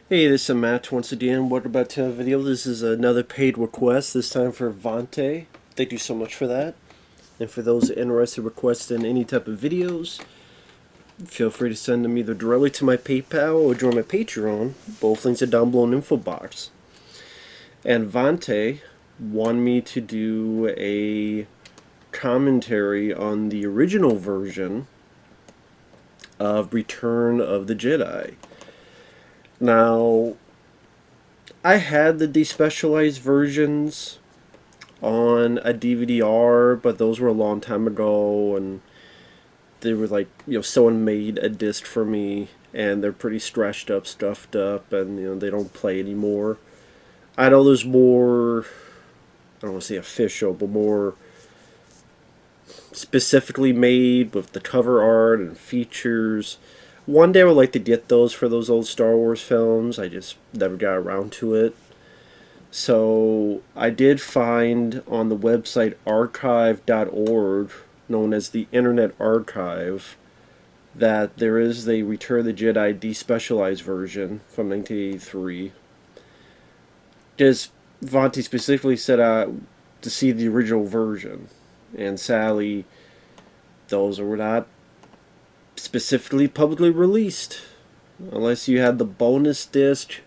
Hey, this is Matt once again. Welcome back to a video. This is another paid request, this time for Vonte. Thank you so much for that. And for those interested in requesting any type of videos, feel free to send them either directly to my PayPal or join my Patreon. Both links are down below in the info box. And Vonte wanted me to do a commentary on the original version of Return of the Jedi. Now, I had the despecialized versions on a DVD-R, but those were a long time ago, and they were like, someone made a disc for me, and they're pretty stretched up, stuffed up, and they don't play anymore. I know there's more, I don't want to say official, but more specifically made with the cover art and features. One day I would like to get those for those old Star Wars films. I just never got around to it. So I did find on the website archive.org, known as the Internet Archive, that there is a Return of the Jedi despecialized version from 1983. Because Vonte specifically said to see the original version, and sadly, those were not specifically publicly released, unless you had the bonus disc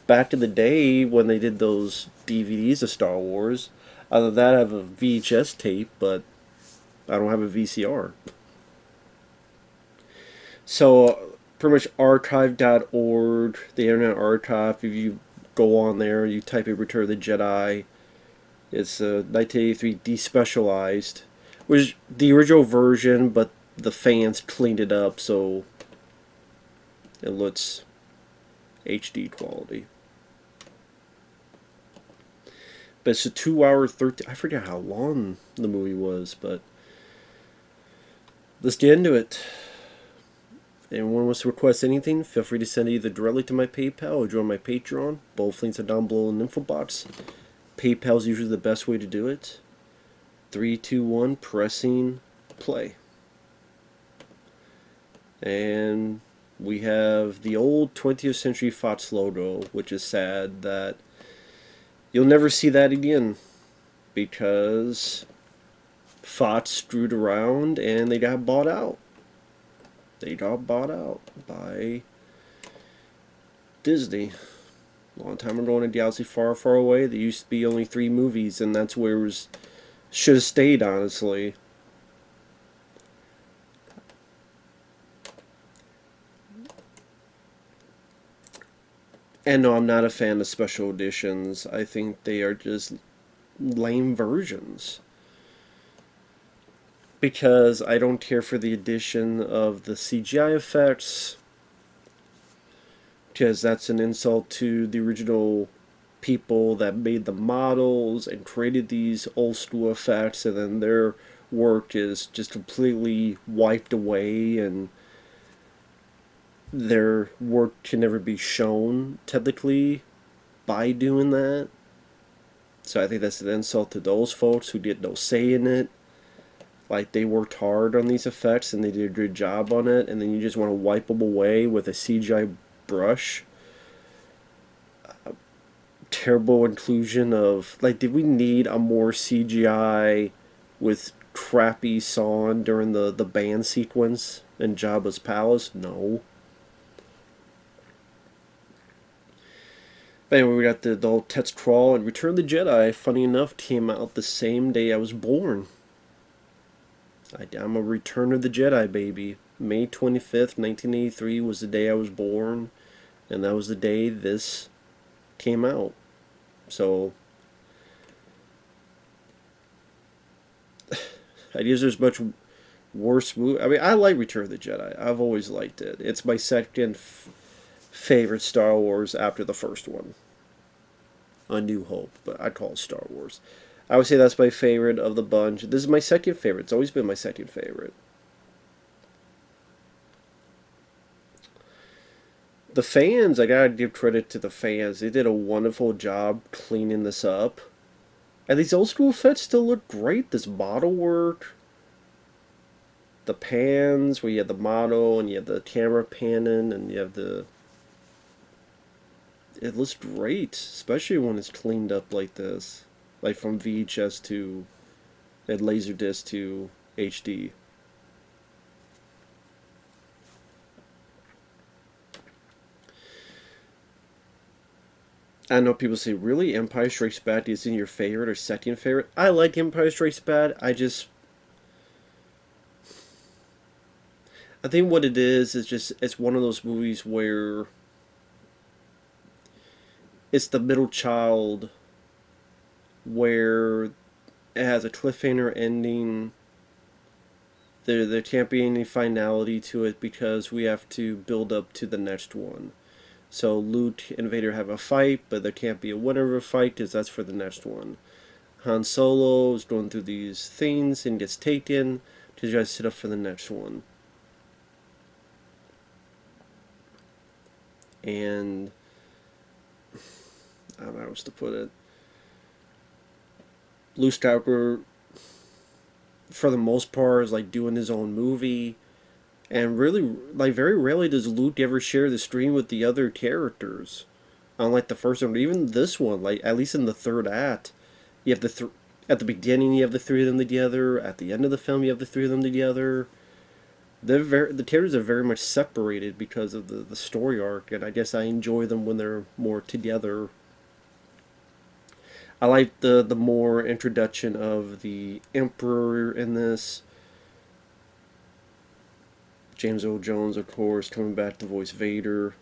back in the day when they did those DVDs of Star Wars. Other than that, I have a VHS tape, but I don't have a VCR. So, pretty much archive.org, the Internet Archive, if you go on there, you type in Return of the Jedi, it's 1983 despecialized, which is the original version, but the fans cleaned it up so it looks HD quality. But it's a 2 hour 13. I forget how long the movie was, but let's get into it. Anyone wants to request anything, feel free to send it either directly to my PayPal or join my Patreon. Both links are down below in the info box. PayPal is usually the best way to do it. 3, 2, 1, pressing play. And we have the old 20th Century Fox logo, which is sad that you'll never see that again, because Fox screwed around and they got bought out. They got bought out by Disney. A long time ago in a galaxy far, far away, there used to be only 3 movies, and that's where it was, should have stayed, honestly. And no, I'm not a fan of special editions. I think they are just lame versions. Because I don't care for the addition of the CGI effects, because that's an insult to the original people that made the models and created these old school effects, and then their work is just completely wiped away, and their work can never be shown technically by doing that. So I think that's an insult to those folks who get no say in it. Like, they worked hard on these effects and they did a good job on it, and then you just want to wipe them away with a CGI brush. Terrible inclusion of, like, did we need a more CGI with crappy song during the band sequence in Jabba's palace? No. But anyway, we got the old text crawl, and Return of the Jedi, funny enough, came out the same day I was born. I'm a Return of the Jedi baby. May 25th, 1983 was the day I was born, and that was the day this came out. So, I guess there's much worse movie. I mean, I like Return of the Jedi. I've always liked it. It's my second favorite Star Wars after the first one, A New Hope, but I'd call it Star Wars. I would say that's my favorite of the bunch. This is my second favorite. It's always been my second favorite. The fans, I gotta give credit to the fans. They did a wonderful job cleaning this up. And these old school effects still look great. This model work, the pans where you have the model and you have the camera panning and you have the it looks great, especially when it's cleaned up like this, like from VHS to that Laserdisc to HD. I know people say, really, Empire Strikes Back isn't your favorite or second favorite? I like Empire Strikes Back. I think what it is just, it's one of those movies where it's the middle child, where it has a cliffhanger ending. There can't be any finality to it because we have to build up to the next one. So Luke and Vader have a fight, but there can't be a winner of a fight because that's for the next one. Han Solo is going through these things and gets taken to try to set up for the next one. And I don't know how else to put it. Luke Skywalker, for the most part, is like doing his own movie, and really, like, very rarely does Luke ever share the screen with the other characters. Unlike the first one, or even this one, like at least in the third act, you have at the beginning you have the three of them together. At the end of the film, you have the three of them together. The characters are very much separated because of the story arc, and I guess I enjoy them when they're more together. I like the more introduction of the Emperor in this. James Earl Jones, of course, coming back to voice Vader.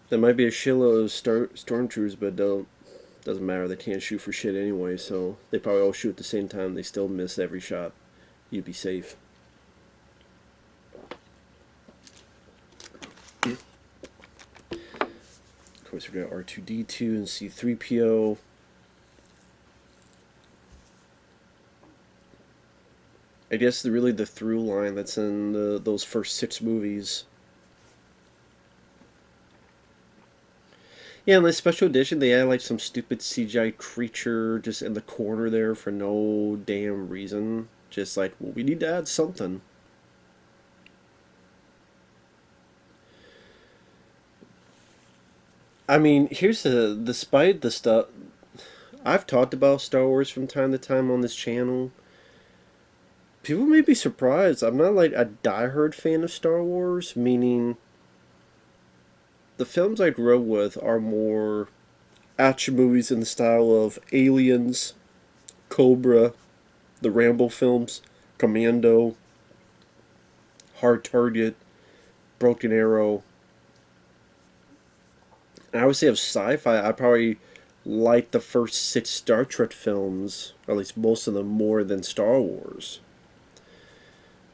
There might be a shitload of stormtroopers, but doesn't matter. They can't shoot for shit anyway, so they probably all shoot at the same time. They still miss every shot. You'd be safe. Of course, we're gonna R2D2 and C3PO. I guess really the through line that's in those first 6 movies. Yeah, in the special edition, they had like some stupid CGI creature just in the corner there for no damn reason. Just like, well, we need to add something. I mean, here's despite the stuff I've talked about Star Wars from time to time on this channel, people may be surprised. I'm not like a diehard fan of Star Wars, meaning the films I grew up with are more action movies in the style of Aliens, Cobra, the Rambo films, Commando, Hard Target, Broken Arrow. And I would say of sci-fi, I probably like the first 6 Star Trek films, or at least most of them, more than Star Wars.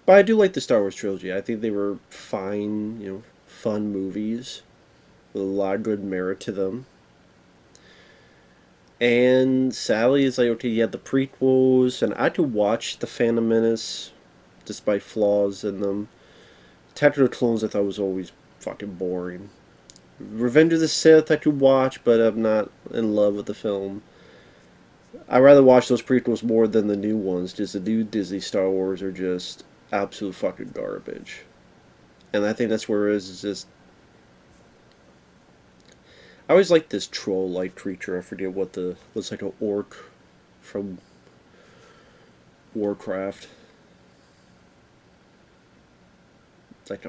But I do like the Star Wars trilogy. I think they were fine, fun movies with a lot of good merit to them. And sadly, it's like, okay, you had the prequels, and I could watch The Phantom Menace despite flaws in them. Attack of the Clones I thought was always fucking boring. Revenge of the Sith I could watch, but I'm not in love with the film. I'd rather watch those prequels more than the new ones. Just the new Disney Star Wars are just absolute fucking garbage. And I think that's where it is. It's just, I always like this troll-like creature. I forget what looks like an orc from Warcraft. It's like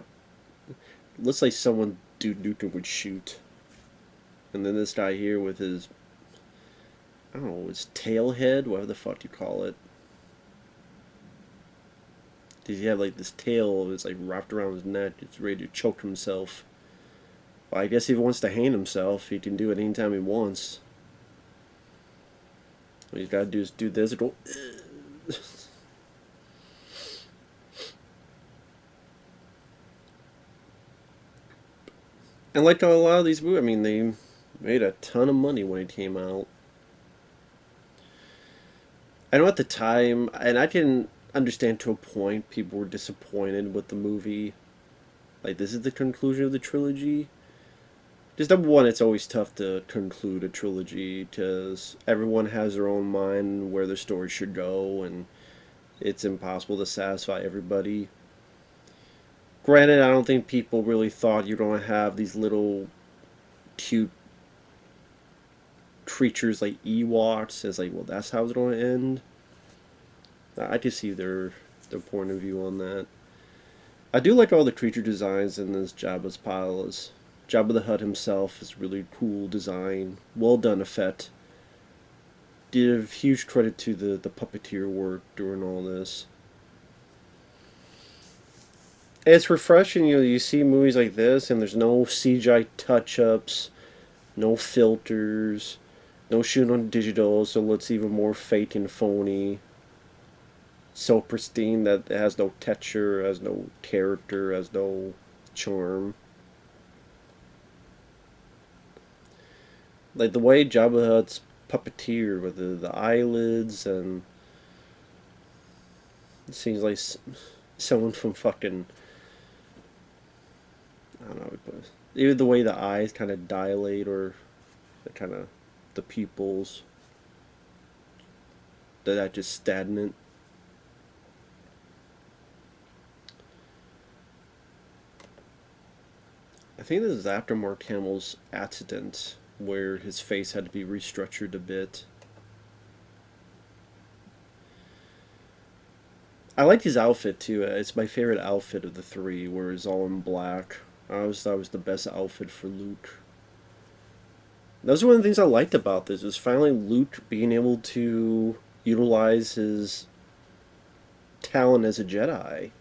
looks like someone Duke Nukem would shoot. And then this guy here with his, I don't know, his tail head, whatever the fuck you call it. Does he have like this tail that's like wrapped around his neck? It's ready to choke himself. Well, I guess if he wants to hang himself, he can do it anytime he wants. What he's got to do is do this and go. And like a lot of these movies, I mean, they made a ton of money when it came out. I know at the time, and I can understand to a point, people were disappointed with the movie. Like, this is the conclusion of the trilogy. Just number one, it's always tough to conclude a trilogy because everyone has their own mind where the story should go, and it's impossible to satisfy everybody. Granted, I don't think people really thought you're going to have these little cute creatures like Ewoks as like, well, that's how it's going to end. I can see their point of view on that. I do like all the creature designs in this Jabba's palace. Jabba the Hutt himself is really cool design, well done effect. Give huge credit to the puppeteer work during all this. It's refreshing, you see movies like this and there's no CGI touch-ups, no filters, no shooting on digital, so it looks even more fake and phony. So pristine that it has no texture, has no character, has no charm. Like the way Jabba the Hutt's puppeteer with the eyelids, and it seems like someone from fucking, I don't know, even the way the eyes kind of dilate, or the kind of the pupils, that just stagnant. I think this is after Mark Hamill's accident where his face had to be restructured a bit. I like his outfit too. It's my favorite outfit of the three, where it's all in black. I always thought it was the best outfit for Luke. That was one of the things I liked about this, was finally Luke being able to utilize his talent as a Jedi.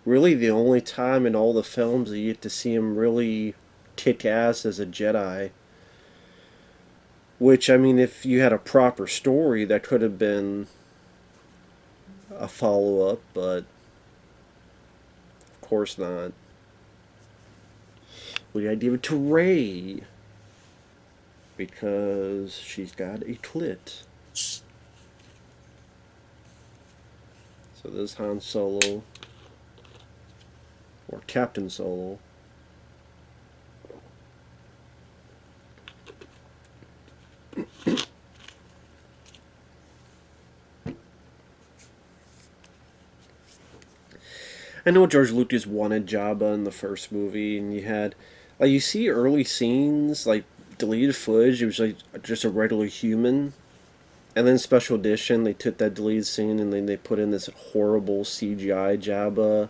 Really, the only time in all the films that you get to see him really kick ass as a Jedi. Which, I mean, if you had a proper story, that could have been a follow up, but of course not. We gotta give it to Rey because she's got a clit. So this is Han Solo, or Captain Solo. I know George Lucas wanted Jabba in the first movie, and you had, like, you see early scenes, like deleted footage. It was like just a regular human, and then special edition they took that deleted scene and then they put in this horrible CGI Jabba,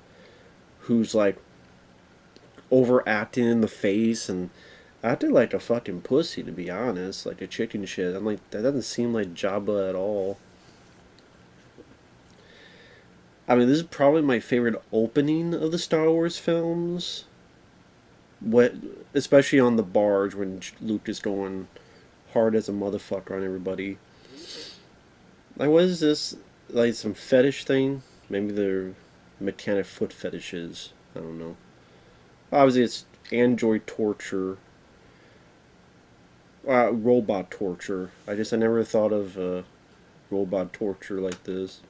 who's like overacting in the face and acted like a fucking pussy, to be honest, like a chicken shit. I'm like, that doesn't seem like Jabba at all. I mean, this is probably my favorite opening of the Star Wars films. What, especially on the barge when Luke is going hard as a motherfucker on everybody. Like, what is this? Like some fetish thing? Maybe they're mechanic foot fetishes. I don't know. Obviously, it's android torture, robot torture. I never thought of robot torture like this.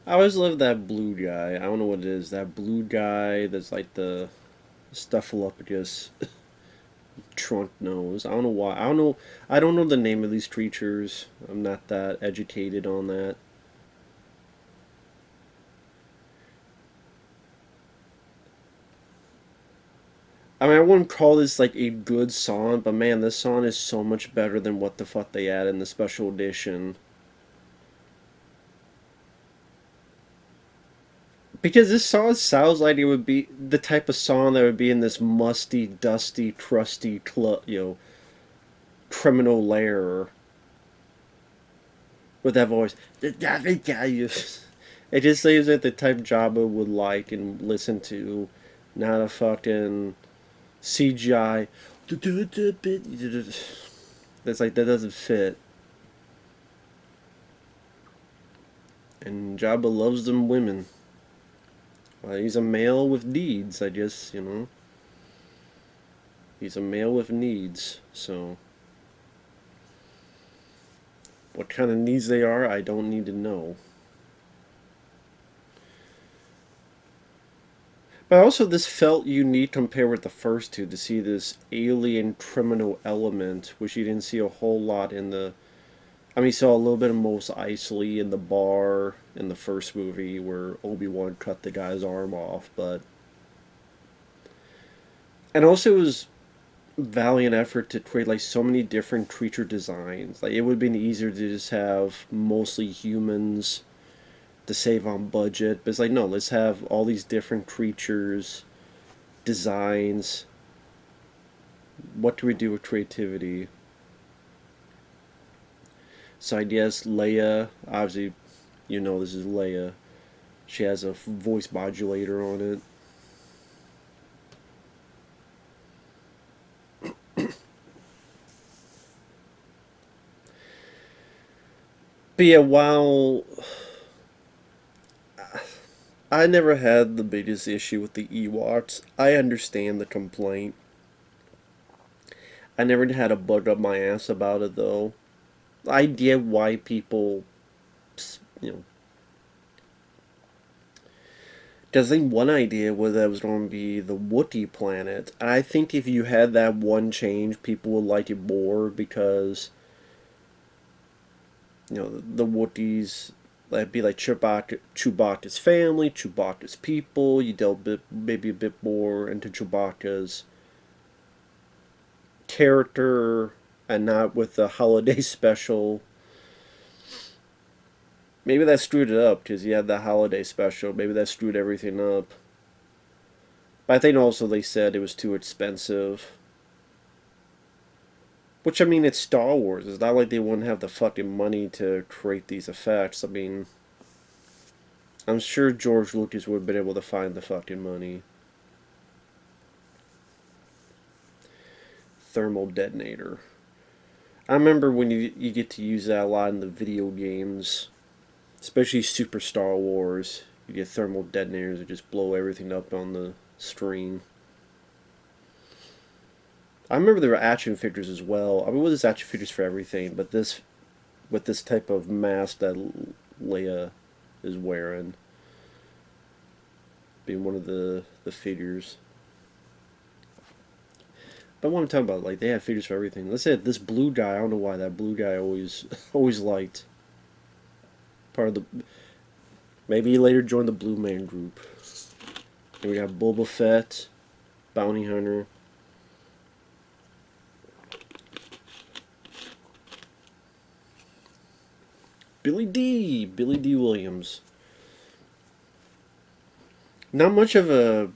I always love that blue guy. I don't know what it is. That blue guy that's like the Snuffleupagus trunk nose. I don't know why. I don't know. I don't know the name of these creatures. I'm not that educated on that. I mean, I wouldn't call this like a good song, but man, this song is so much better than what the fuck they had in the special edition. Because this song sounds like it would be the type of song that would be in this musty, dusty, crusty, criminal lair with that voice. It just seems like the type Jabba would like and listen to, not a fucking CGI. That's like, that doesn't fit. And Jabba loves them women. Well, he's a male with needs, I guess, you know. He's a male with needs, so. What kind of needs they are, I don't need to know. But also, this felt unique compared with the first two, to see this alien criminal element, which you didn't see a whole lot in the. I mean, you saw a little bit of Mos Eisley in the bar in the first movie where Obi-Wan cut the guy's arm off, but. And also, it was valiant effort to create like so many different creature designs. Like, it would have been easier to just have mostly humans to save on budget, but it's like, no, let's have all these different creatures, designs. What do we do with creativity? So I guess Leia, obviously, you know this is Leia. She has a voice modulator on it. But yeah, while I never had the biggest issue with the Ewoks, I understand the complaint. I never had a bug up my ass about it though. I get why people, you know, because I think one idea was that it was going to be the Wookiee planet. And I think if you had that one change, people would like it more because, you know, the Wookiees, that'd be like Chewbacca's family, Chewbacca's people. You delve maybe a bit more into Chewbacca's character and not with the holiday special. Maybe that screwed it up because you had the holiday special. Maybe that screwed everything up. But I think also they said it was too expensive. Which, I mean, it's Star Wars. It's not like they wouldn't have the fucking money to create these effects. I mean, I'm sure George Lucas would have been able to find the fucking money. Thermal detonator. I remember when you get to use that a lot in the video games, especially Super Star Wars. You get thermal detonators that just blow everything up on the screen. I remember there were action figures as well. I mean, well, there's action figures for everything, but this, with this type of mask that Leia is wearing, being one of the figures. But I want to talk about, like, they have figures for everything. Let's say this blue guy. I don't know why that blue guy always liked. Part of the. Maybe he later joined the Blue Man group. And we got Boba Fett, Bounty Hunter. Billy D. Williams. Not much of a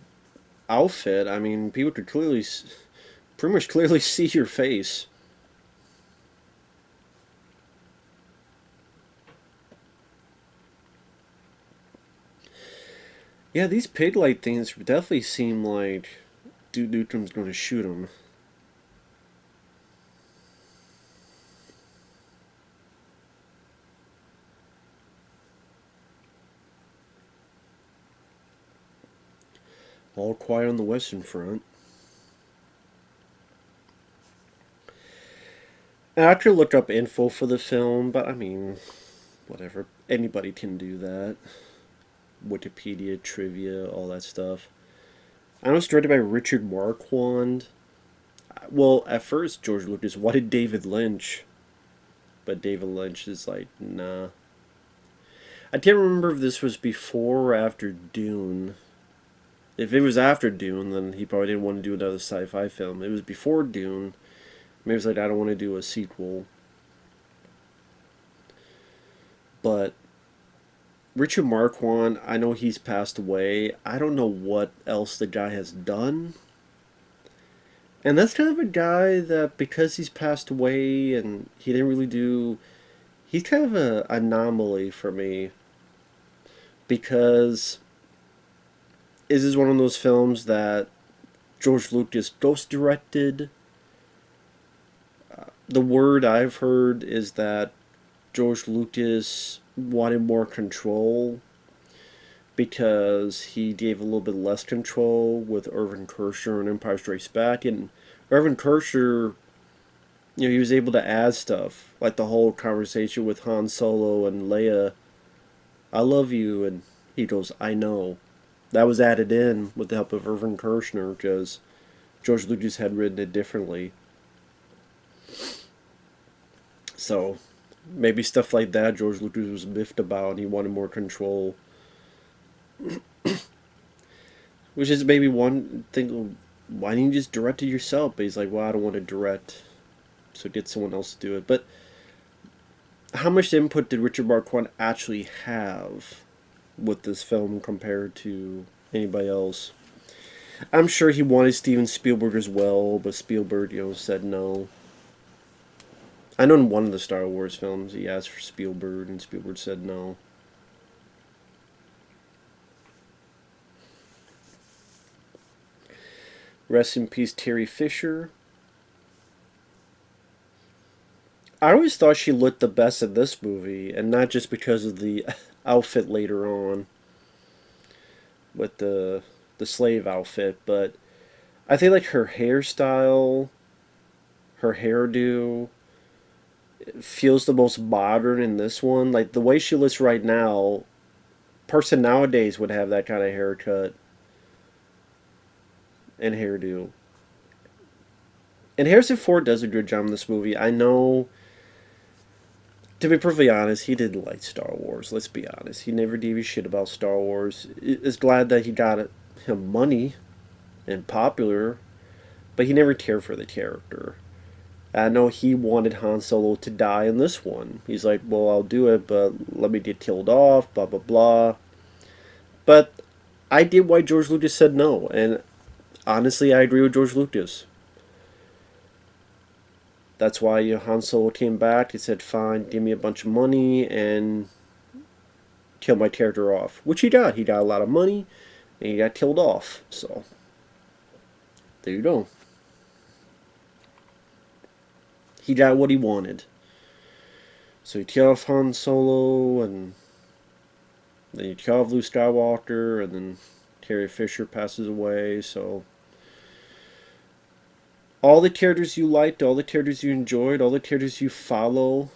outfit. I mean, people could pretty much clearly see your face. Yeah, these pig light things definitely seem like Dude Newton's going to shoot him. All quiet on the Western Front. And I could look up info for the film, but I mean, whatever. Anybody can do that. Wikipedia, trivia, all that stuff. I know it's directed by Richard Marquand. Well, at first George Lucas wanted David Lynch, but David Lynch is like, nah. I can't remember if this was before or after Dune. If it was after Dune, then he probably didn't want to do another sci-fi film. It was before Dune. Maybe it's like, I don't want to do a sequel. But Richard Marquand, I know he's passed away. I don't know what else the guy has done. And that's kind of a guy that, because he's passed away and he didn't really do. He's kind of an anomaly for me. Because this is one of those films that George Lucas ghost directed. The word I've heard is that George Lucas wanted more control because he gave a little bit less control with Irvin Kershner and Empire Strikes Back. And Irvin Kershner, he was able to add stuff, like the whole conversation with Han Solo and Leia. I love you, and he goes, I know. That was added in with the help of Irvin Kershner because George Lucas had written it differently. So maybe stuff like that George Lucas was miffed about and he wanted more control. Which is maybe one thing, why didn't you just direct it yourself? But he's like, well, I don't want to direct, so get someone else to do it. But how much input did Richard Marquand actually have with this film compared to anybody else? I'm sure he wanted Steven Spielberg as well, but Spielberg, said no. I know in one of the Star Wars films he asked for Spielberg, and Spielberg said no. Rest in peace, Terry Fisher. I always thought she looked the best in this movie, and not just because of the outfit later on with the slave outfit, but I think like her hairstyle, her hairdo, feels the most modern in this one. Like the way she looks right now, person nowadays would have that kind of haircut and hairdo. And Harrison Ford does a good job in this movie. I know, to be perfectly honest, he didn't like Star Wars. Let's be honest. He never gave a shit about Star Wars. Is glad that he got him money and popular, but he never cared for the character. I know he wanted Han Solo to die in this one. He's like, well, I'll do it, but let me get killed off, blah, blah, blah. But I get why George Lucas said no, and honestly, I agree with George Lucas. That's why Han Solo came back. He said, fine, give me a bunch of money and kill my character off. Which he got. He got a lot of money and he got killed off. So, there you go. He got what he wanted. So he killed off Han Solo, and then he killed off Luke Skywalker, and then Carrie Fisher passes away. So all the characters you liked, all the characters you enjoyed, all the characters you follow,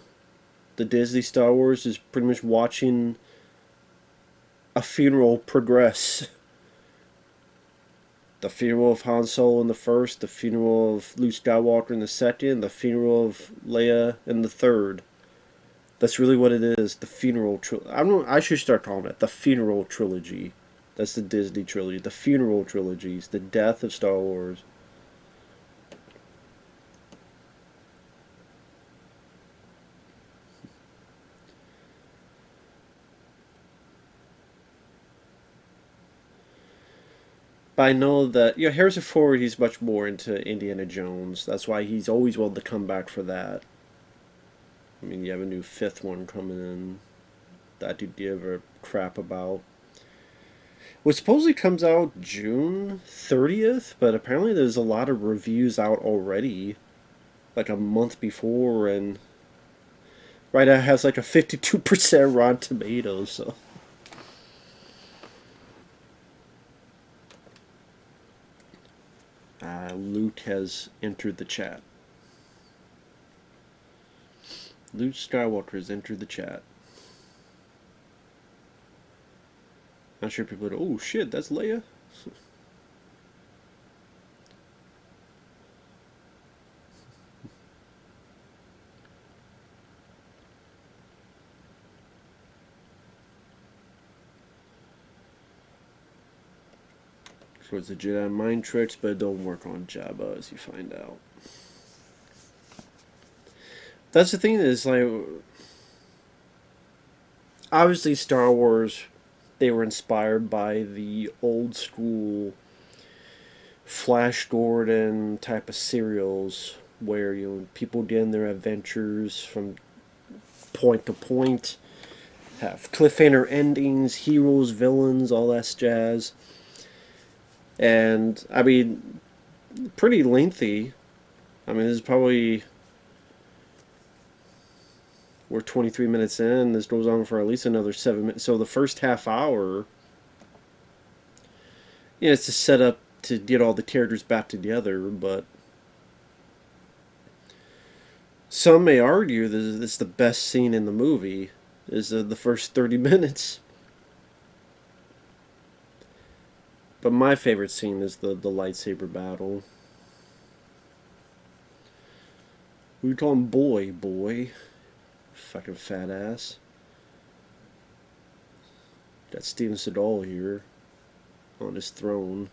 the Disney Star Wars is pretty much watching a funeral progress. The funeral of Han Solo in the first, the funeral of Luke Skywalker in the second, the funeral of Leia in the third. That's really what it is. The funeral trilogy. I should start calling it the funeral trilogy. That's the Disney trilogy. The funeral trilogies. The death of Star Wars. But I know that Harrison Ford, he's much more into Indiana Jones. That's why he's always wanted to come back for that. I mean, you have a new fifth one coming in that you give a crap about. Which supposedly comes out June 30th, but apparently there's a lot of reviews out already, like a month before, and right now it has like a 52% Rotten Tomatoes, so. Luke has entered the chat. Luke Skywalker has entered the chat. Not sure people are, oh shit, that's Leia? towards the Jedi mind tricks, but it don't work on Jabba, as you find out. That's the thing is, like, obviously Star Wars, they were inspired by the old school Flash Gordon type of serials where, you know, people get in their adventures from point to point, have cliffhanger endings, heroes, villains, all that jazz. And, I mean, pretty lengthy. I mean, this is probably, we're 23 minutes in. This goes on for at least another 7 minutes. So the first half hour, you know, it's a setup to get all the characters back together, but some may argue that it's the best scene in the movie is the first 30 minutes. But my favorite scene is the lightsaber battle. We call him boy. Fucking fat ass. Got Steven Seagal here on his throne.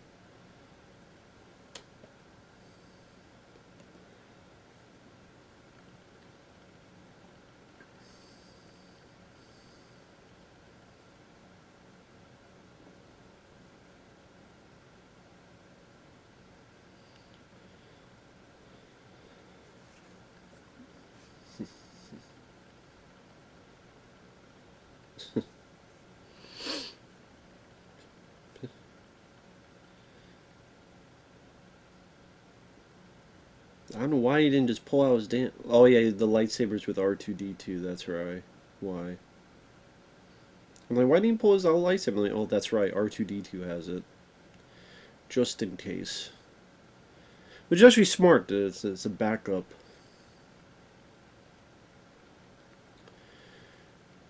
I don't know why he didn't just pull out his damn. Oh yeah, the lightsabers with R2D2. That's right. Why? I'm like, why didn't he pull his own lightsaber? I'm like, oh, that's right. R2D2 has it, just in case. Which is actually smart. It's a backup.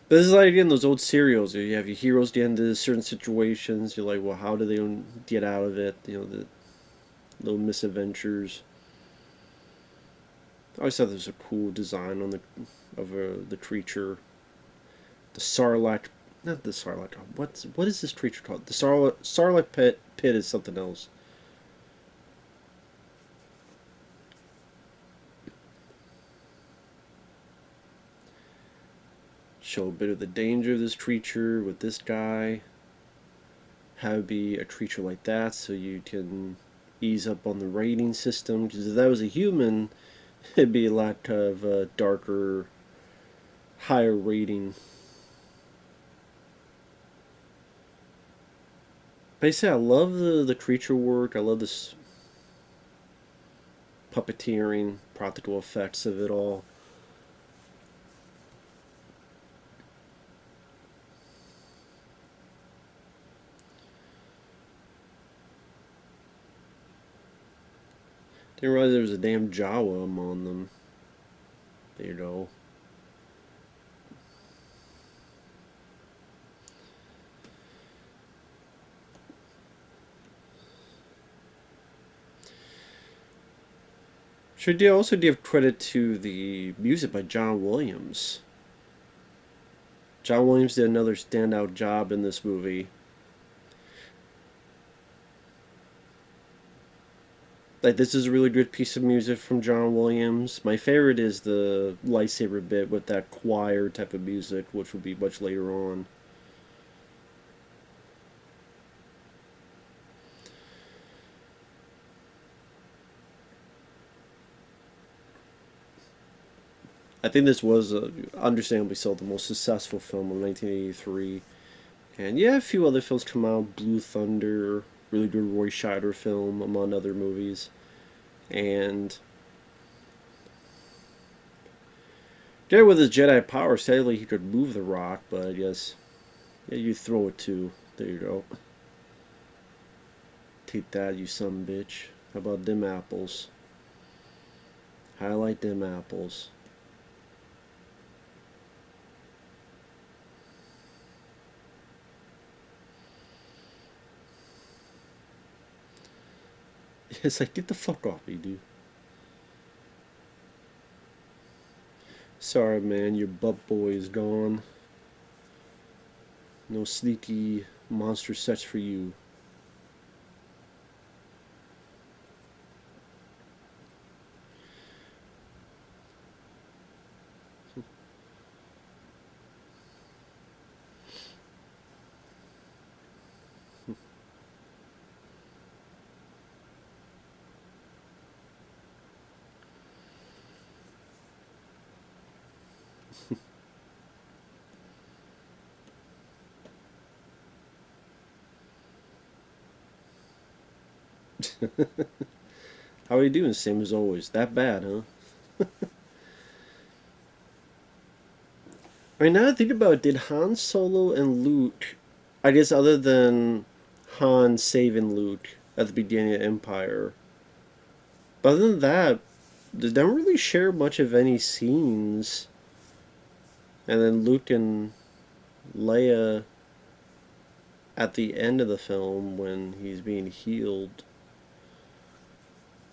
But this is like again those old serials. You have your heroes get into certain situations. You're like, well, how do they get out of it? You know, the little misadventures. I always thought there was a cool design on the creature, the Sarlacc, not the Sarlacc. What is this creature called? The Sarlacc pit is something else. Show a bit of the danger of this creature with this guy. How to be a creature like that, so you can ease up on the rating system. Because if that was a human, it'd be a lot of darker, higher rating. Basically, I love the creature work. I love this puppeteering, practical effects of it all. Didn't realize there was a damn Jawa among them. There you go. Should also give credit to the music by John Williams. John Williams did another standout job in this movie. Like, this is a really good piece of music from John Williams. My favorite is the lightsaber bit with that choir type of music, which will be much later on. I think this was, understandably so, the most successful film of 1983. And yeah, a few other films come out. Blue Thunder, really good Roy Scheider film, among other movies. And Jedi with his Jedi power, sadly he could move the rock, but I guess, yeah, you throw it too. There you go. Take that, you son bitch. How about them apples? Highlight them apples. It's like, get the fuck off me, dude. Sorry, man, your butt boy is gone. No sneaky monster sets for you. How are you doing? Same as always. That bad, huh? I mean, now that I think about it, did Han Solo and Luke, I guess other than Han saving Luke at the beginning of Empire, but other than that, they don't really share much of any scenes. And then Luke and Leia at the end of the film when he's being healed.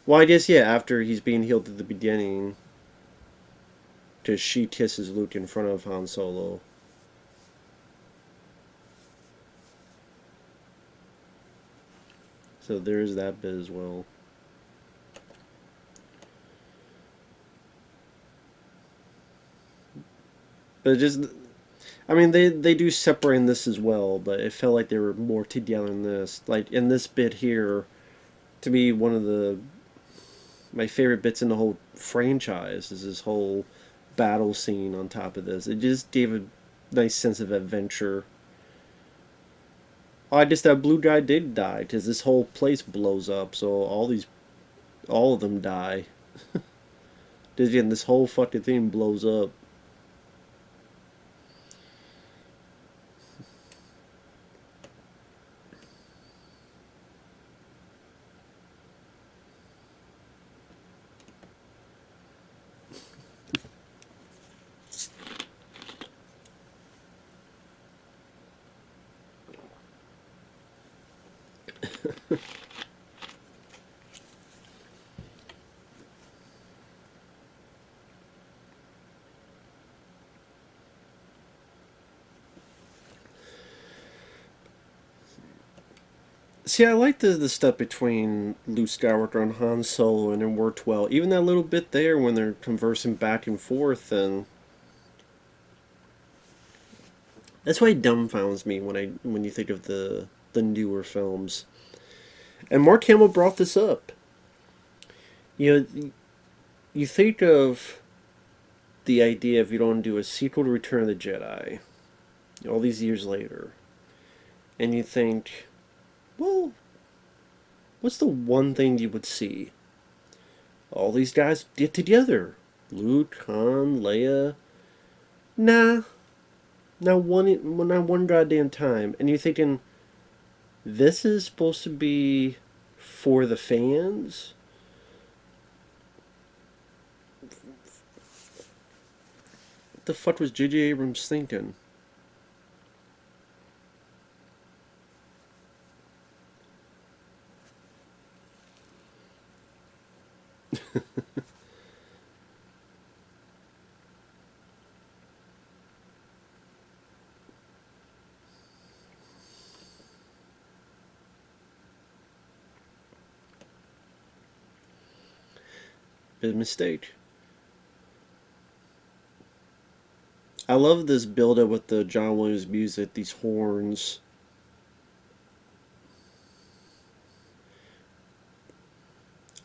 Well, I guess, yeah, after he's being healed at the beginning, because she kisses Luke in front of Han Solo. So there is that bit as well. But just, I mean, they do separate in this as well, but it felt like they were more together in this. Like, in this bit here, to me, one of my favorite bits in the whole franchise is this whole battle scene on top of this. It just gave a nice sense of adventure. Oh, I guess that blue guy did die, because this whole place blows up, so all of them die. Again, this whole fucking thing blows up. See, I like the stuff between Luke Skywalker and Han Solo, and it worked well. Even that little bit there when they're conversing back and forth, and that's why it dumbfounds me when you think of the newer films. And Mark Hamill brought this up. You know, you think of the idea if you don't do a sequel to Return of the Jedi, all these years later, and you think, well, what's the one thing you would see? All these guys get together. Luke, Han, Leia. Nah, not one goddamn time. And you're thinking, this is supposed to be for the fans? What the fuck was J.J. Abrams thinking? Big mistake. I love this build up with the John Williams music, these horns.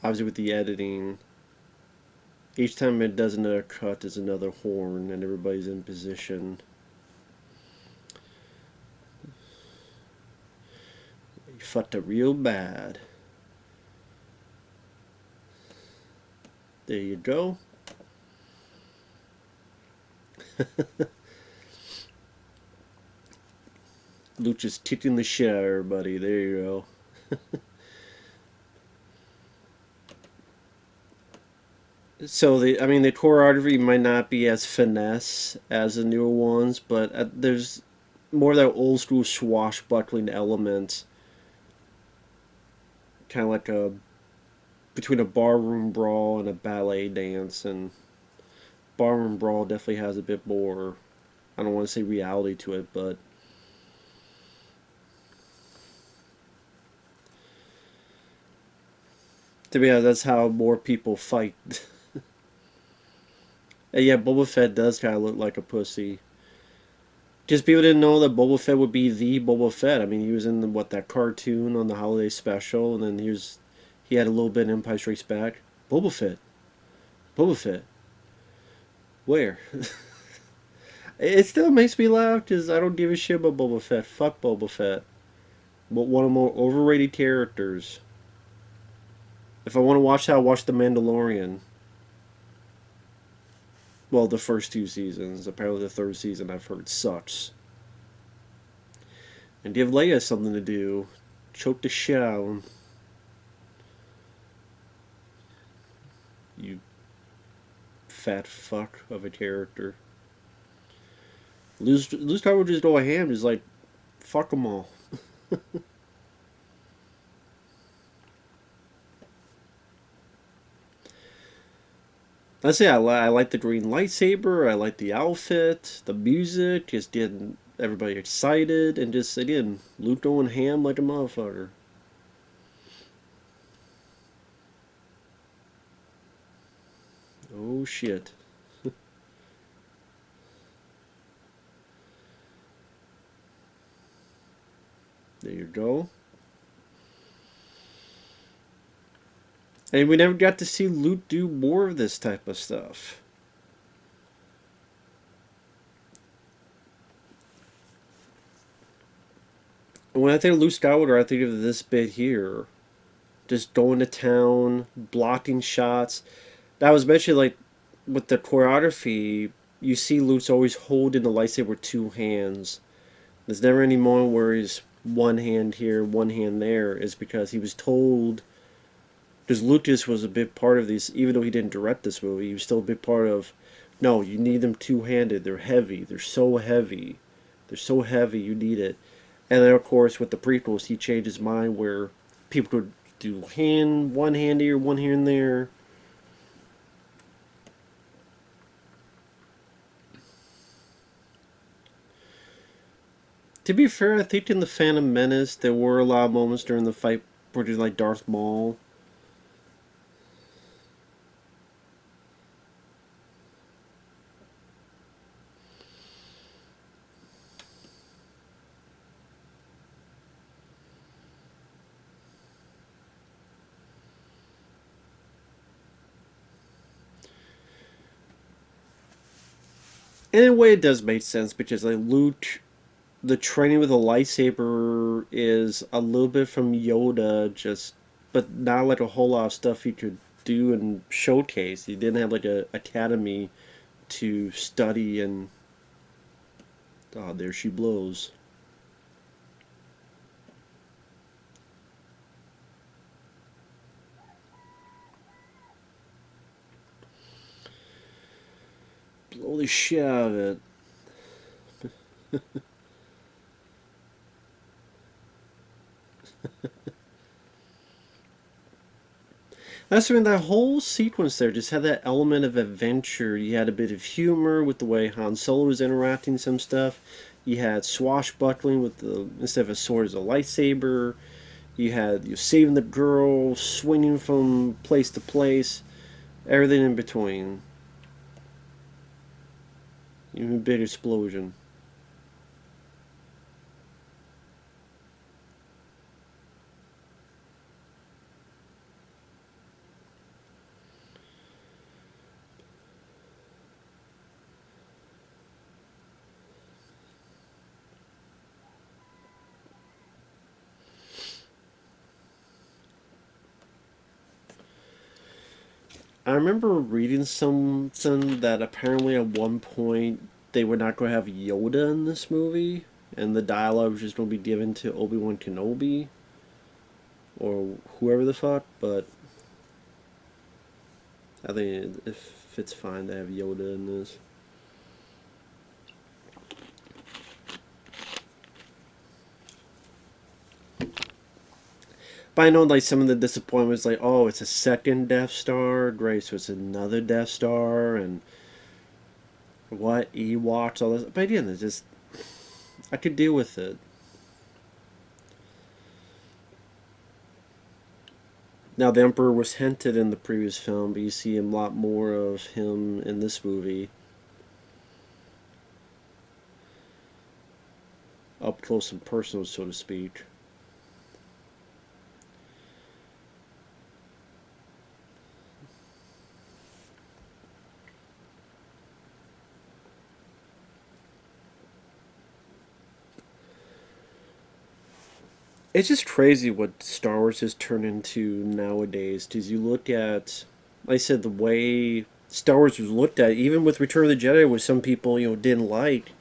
Obviously with the editing. Each time it does another cut is another horn and everybody's in position. You fucked up real bad. There you go. Luke just kicking the shit out of everybody. There you go. So the choreography might not be as finesse as the newer ones, but there's more of that old school swashbuckling element, kind of like a between a barroom brawl and a ballet dance, and barroom brawl definitely has a bit more. I don't want to say reality to it, but to be honest, that's how more people fight. And yeah, Boba Fett does kind of look like a pussy. Just people didn't know that Boba Fett would be the Boba Fett. I mean, he was in that cartoon on the holiday special, and then he had a little bit in Empire Strikes Back. Boba Fett, Boba Fett, where? It still makes me laugh because I don't give a shit about Boba Fett. Fuck Boba Fett. But one of the more overrated characters. If I want to watch that, I'll watch The Mandalorian. Well, the first two seasons. Apparently, the third season I've heard sucks. And give Leia something to do. Choke the shit out of him. You fat fuck of a character. Luke Skywalker just go ham, just like, fuck them all. I say I like the green lightsaber. I like the outfit, the music, just getting everybody excited, and just again, Luke going ham like a motherfucker. Oh shit! There you go. And we never got to see Luke do more of this type of stuff. And when I think of Luke Skywalker, I think of this bit here. Just going to town, blocking shots. That was mentioned, like, with the choreography, you see Luke's always holding the lightsaber with two hands. There's never any moment where he's one hand here, one hand there. Is because he was told. Because Lucas was a big part of these, even though he didn't direct this movie, he was still a big part of. No, you need them two-handed. They're heavy. They're so heavy. They're so heavy. You need it. And then, of course, with the prequels, he changed his mind where people could do one hand here, one hand there. To be fair, I think in the Phantom Menace there were a lot of moments during the fight where there's like Darth Maul. And in a way, it does make sense because like Luke, the training with a lightsaber is a little bit from Yoda, just but not like a whole lot of stuff he could do and showcase. He didn't have like a academy to study and. Oh, there she blows. Blow the shit out of it. That's I mean that whole sequence there just had that element of adventure. You had a bit of humor with the way Han Solo was interacting some stuff. You had swashbuckling with the instead of a sword as a lightsaber. You had you saving the girl, swinging from place to place, everything in between. Even a big explosion. I remember reading something that apparently at one point they were not going to have Yoda in this movie, and the dialogue was just going to be given to Obi-Wan Kenobi or whoever the fuck. But I think if it's fine to have Yoda in this. But I know like some of the disappointment was like, oh, it's a second Death Star, great, so it's another Death Star, and what Ewoks, all this. But again, it's just I could deal with it. Now the Emperor was hinted in the previous film, but you see a lot more of him in this movie, up close and personal, so to speak. It's just crazy what Star Wars has turned into nowadays. Because you look at, like I said, the way Star Wars was looked at, even with Return of the Jedi, which some people didn't like,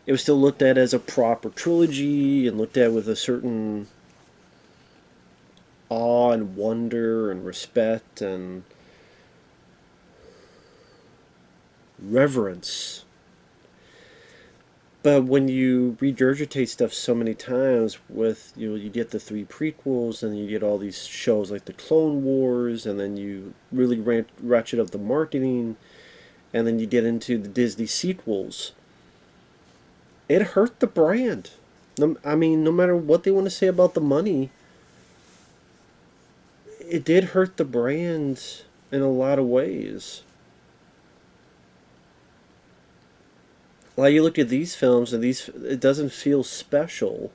it was still looked at as a proper trilogy and looked at with a certain awe and wonder and respect and reverence. But when you regurgitate stuff so many times, with you get the three prequels, and you get all these shows like the Clone Wars, and then you really ratchet up the marketing, and then you get into the Disney sequels. It hurt the brand. I mean, no matter what they want to say about the money, it did hurt the brand in a lot of ways. Like you look at these films, and it doesn't feel special.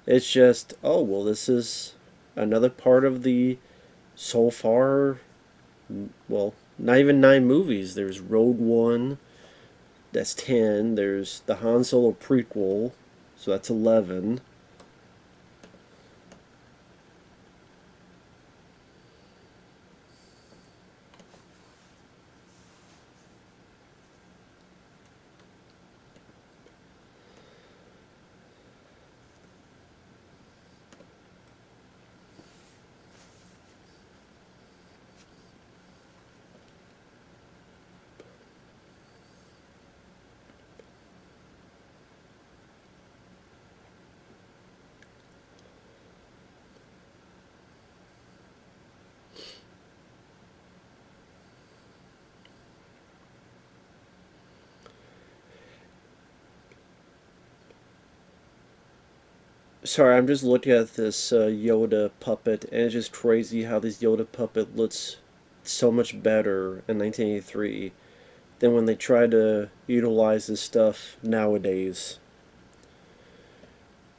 It's just, oh well, this is another part of the so far, well, not even 9 movies. There's Rogue One, that's 10. There's the Han Solo prequel, so that's 11. Sorry, I'm just looking at this Yoda puppet, and it's just crazy how this Yoda puppet looks so much better in 1983 than when they try to utilize this stuff nowadays.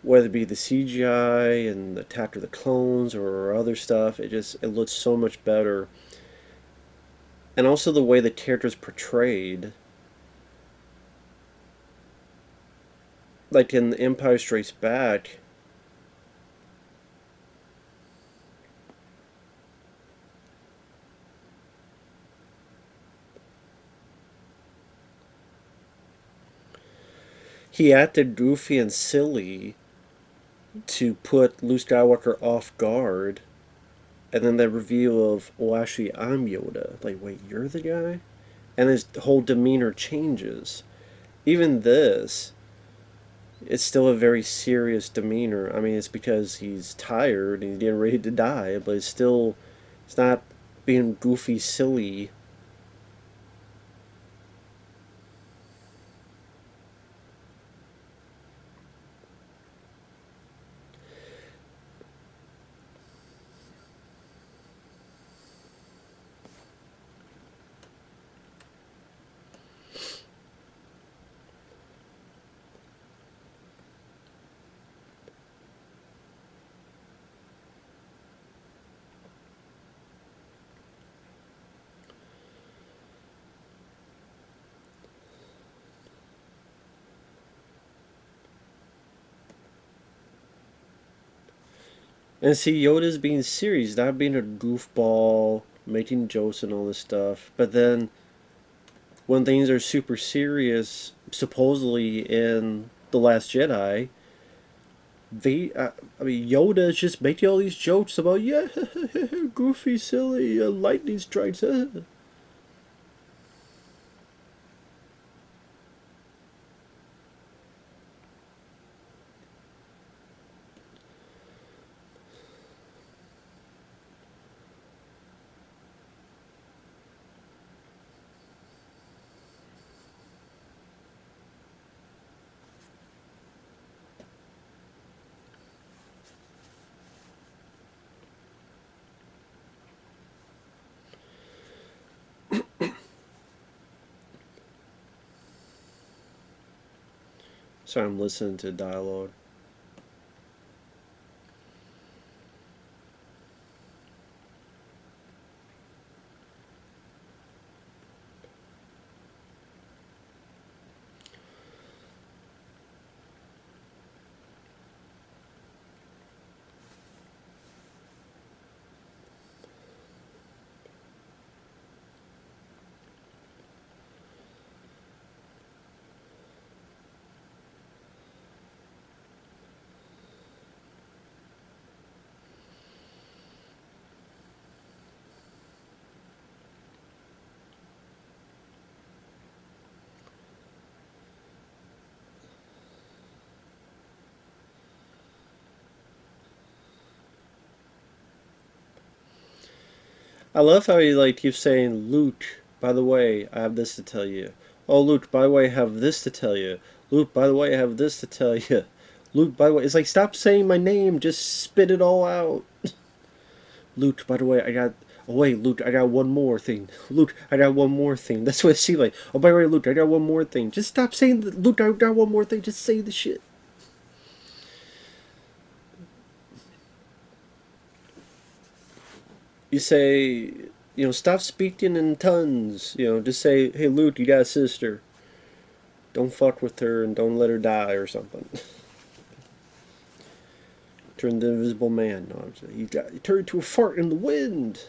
Whether it be the CGI and the Attack of the Clones or other stuff, it looks so much better. And also the way the character's portrayed. Like in The Empire Strikes Back, he acted goofy and silly to put Luke Skywalker off guard, and then that reveal of, oh, actually, I'm Yoda. Like, wait, you're the guy? And his whole demeanor changes. Even this, it's still a very serious demeanor. I mean, it's because he's tired and he's getting ready to die, but it's not being goofy, silly. And see, Yoda's being serious, not being a goofball, making jokes and all this stuff. But then, when things are super serious, supposedly in The Last Jedi, I mean, Yoda is just making all these jokes about, yeah, goofy, silly, lightning strikes. So I'm listening to dialogue. I love how he like keeps saying, Luke, by the way, I have this to tell you. Oh, Luke, by the way, I have this to tell you. Luke, by the way, I have this to tell you. Luke, by the way, it's like, stop saying my name, just spit it all out. Luke, by the way, I got. Oh wait, Luke, I got one more thing. Luke, I got one more thing. That's what she like. Oh, by the way, Luke, I got one more thing. Just stop saying, Luke, I got one more thing. Just say the shit. You say, stop speaking in tongues. Just say, hey, Luke, you got a sister. Don't fuck with her and don't let her die or something. Turn the invisible man. No, he turned to a fart in the wind.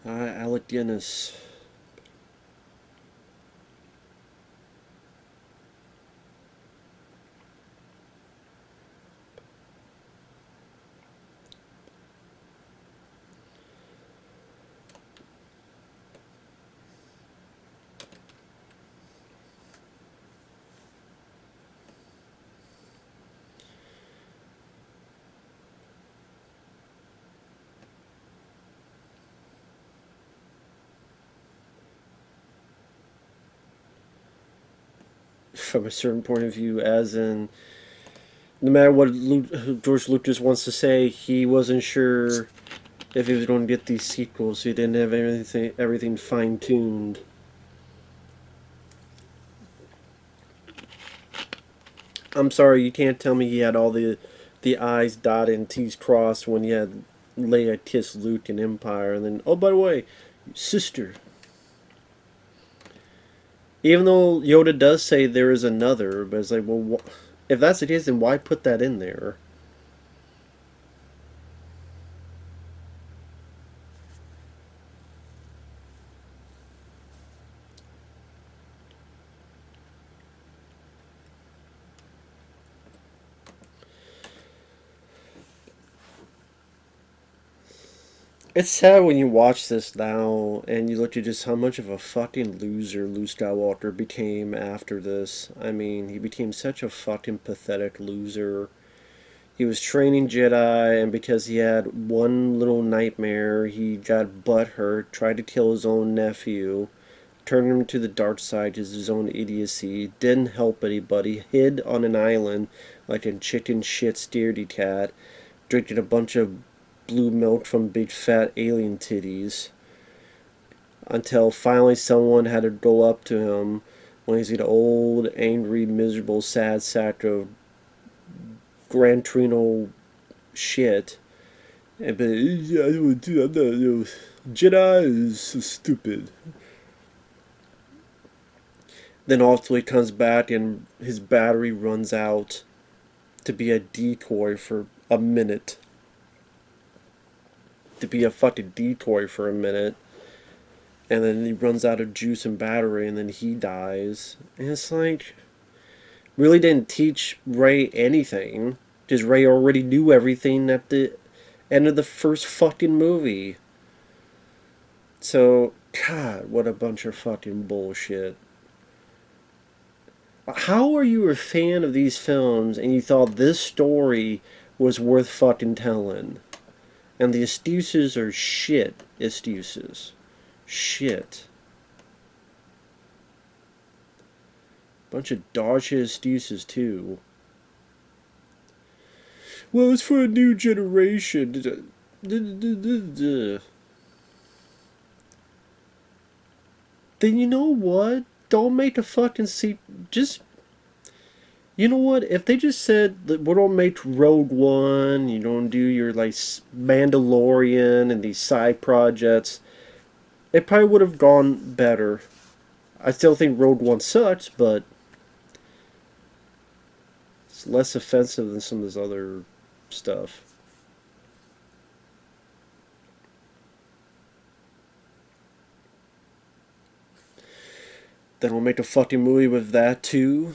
Alec Guinness. From a certain point of view, as in, no matter what George Lucas wants to say, he wasn't sure if he was going to get these sequels. He didn't have everything fine tuned. I'm sorry, you can't tell me he had all the I's dotted and T's crossed when he had Leia kiss Luke in Empire, and then, oh, by the way, sister. Even though Yoda does say there is another, but it's like, well, if that's the case, then why put that in there? It's sad when you watch this now and you look at just how much of a fucking loser Luke Skywalker became after this. I mean, he became such a fucking pathetic loser. He was training Jedi, and because he had one little nightmare, he got butthurt, tried to kill his own nephew, turned him to the dark side because of his own idiocy, didn't help anybody, hid on an island like a chicken shit scaredy cat, drinking a bunch of blue milk from big fat alien titties, until finally someone had to go up to him when he's an old, angry, miserable, sad sack of Gran Torino shit. And but yeah, I don't do. I'm not. Jedi is so stupid. Then ultimately comes back and his battery runs out to be a decoy for a minute. To be a fucking decoy for a minute. And then he runs out of juice and battery and then he dies. And it's like, really didn't teach Rey anything. Because Rey already knew everything at the end of the first fucking movie. So, God, what a bunch of fucking bullshit. How are you a fan of these films and you thought this story was worth fucking telling? And the excuses are shit excuses. Shit. Bunch of dog shit excuses too. Well, it's for a new generation. Then you know what? Don't make a fucking just, you know what? If they just said that we don't make Rogue One, you don't do your like Mandalorian and these side projects, it probably would have gone better. I still think Rogue One sucks, but it's less offensive than some of this other stuff. Then we'll make a fucking movie with that too.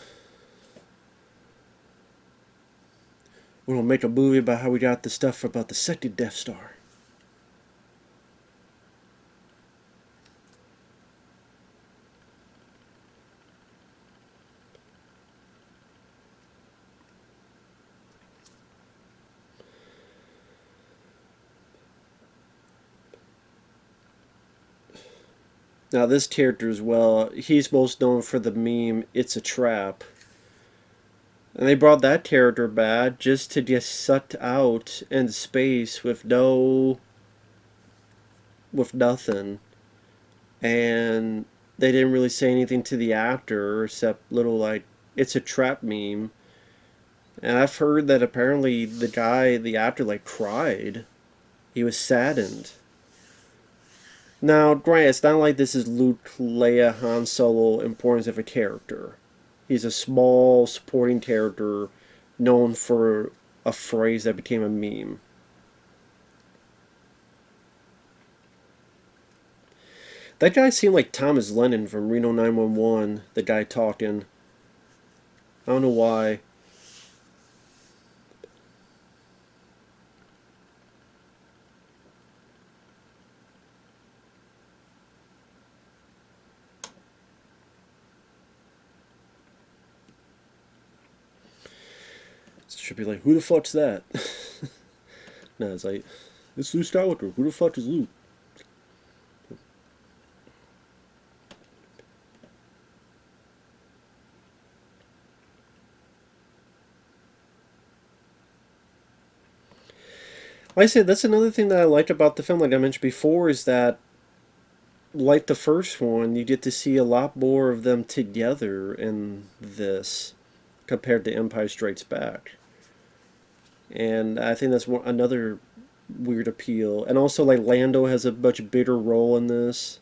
We'll make a movie about how we got the stuff about the second Death Star. Now this character as well, he's most known for the meme "It's a Trap." And they brought that character back just to get sucked out into space with nothing. And they didn't really say anything to the actor except little like "It's a trap" meme. And I've heard that apparently the actor like cried. He was saddened. Now, granted, it's not like this is Luke, Leia, Han Solo importance of a character. He's a small supporting character known for a phrase that became a meme. That guy seemed like Thomas Lennon from Reno 911, the guy talking. I don't know why. Should be like, who the fuck's that? No, it's like, it's Luke Skywalker. Who the fuck is Luke? Like I said, that's another thing that I liked about the film, like I mentioned before, is that, like the first one, you get to see a lot more of them together in this compared to Empire Strikes Back. And I think that's another weird appeal. And also, like, Lando has a much bigger role in this.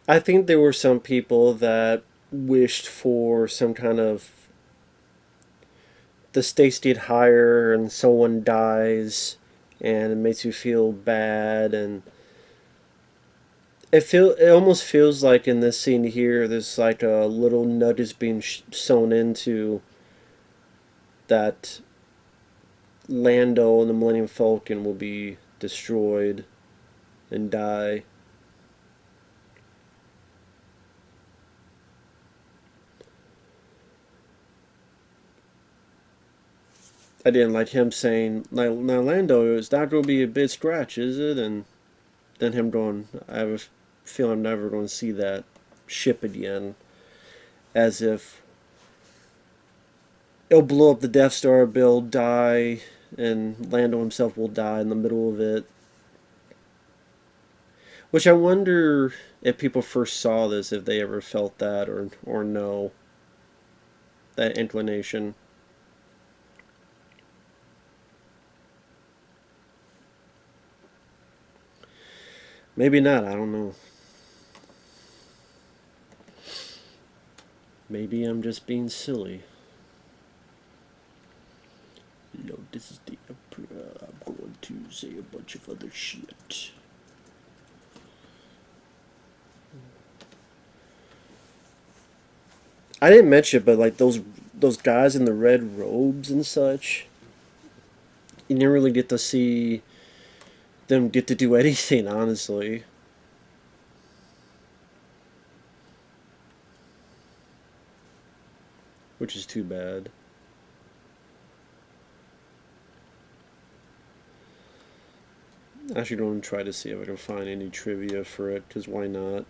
I think there were some people that wished for some kind of the stakes get higher and someone dies and it makes you feel bad, and it almost feels like in this scene here there's like a little nut is being sewn into that Lando and the Millennium Falcon will be destroyed and die. I didn't like him saying, now Lando, it's not going to be a big scratch, is it? And then him going, I have a feeling I'm never going to see that ship again. As if it'll blow up the Death Star, Bill die, and Lando himself will die in the middle of it. Which I wonder if people first saw this, if they ever felt that or no. That inclination. Maybe not, I don't know. Maybe I'm just being silly. Yo, this is the Emperor. I'm going to say a bunch of other shit. I didn't mention it, but like those guys in the red robes and such, you didn't really get to see them get to do anything, honestly. Which is too bad. I'm actually going to try to see if I can find any trivia for it, because why not?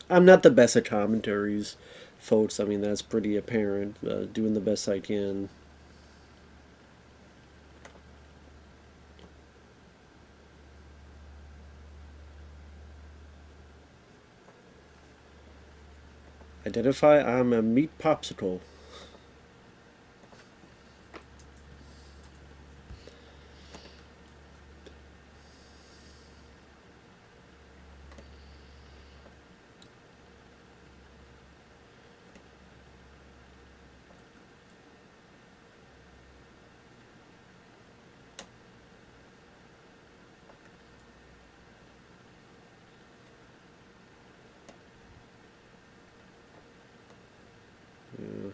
I'm not the best at commentaries, folks. I mean, that's pretty apparent. Doing the best I can. Identify, I'm a meat popsicle. Yeah.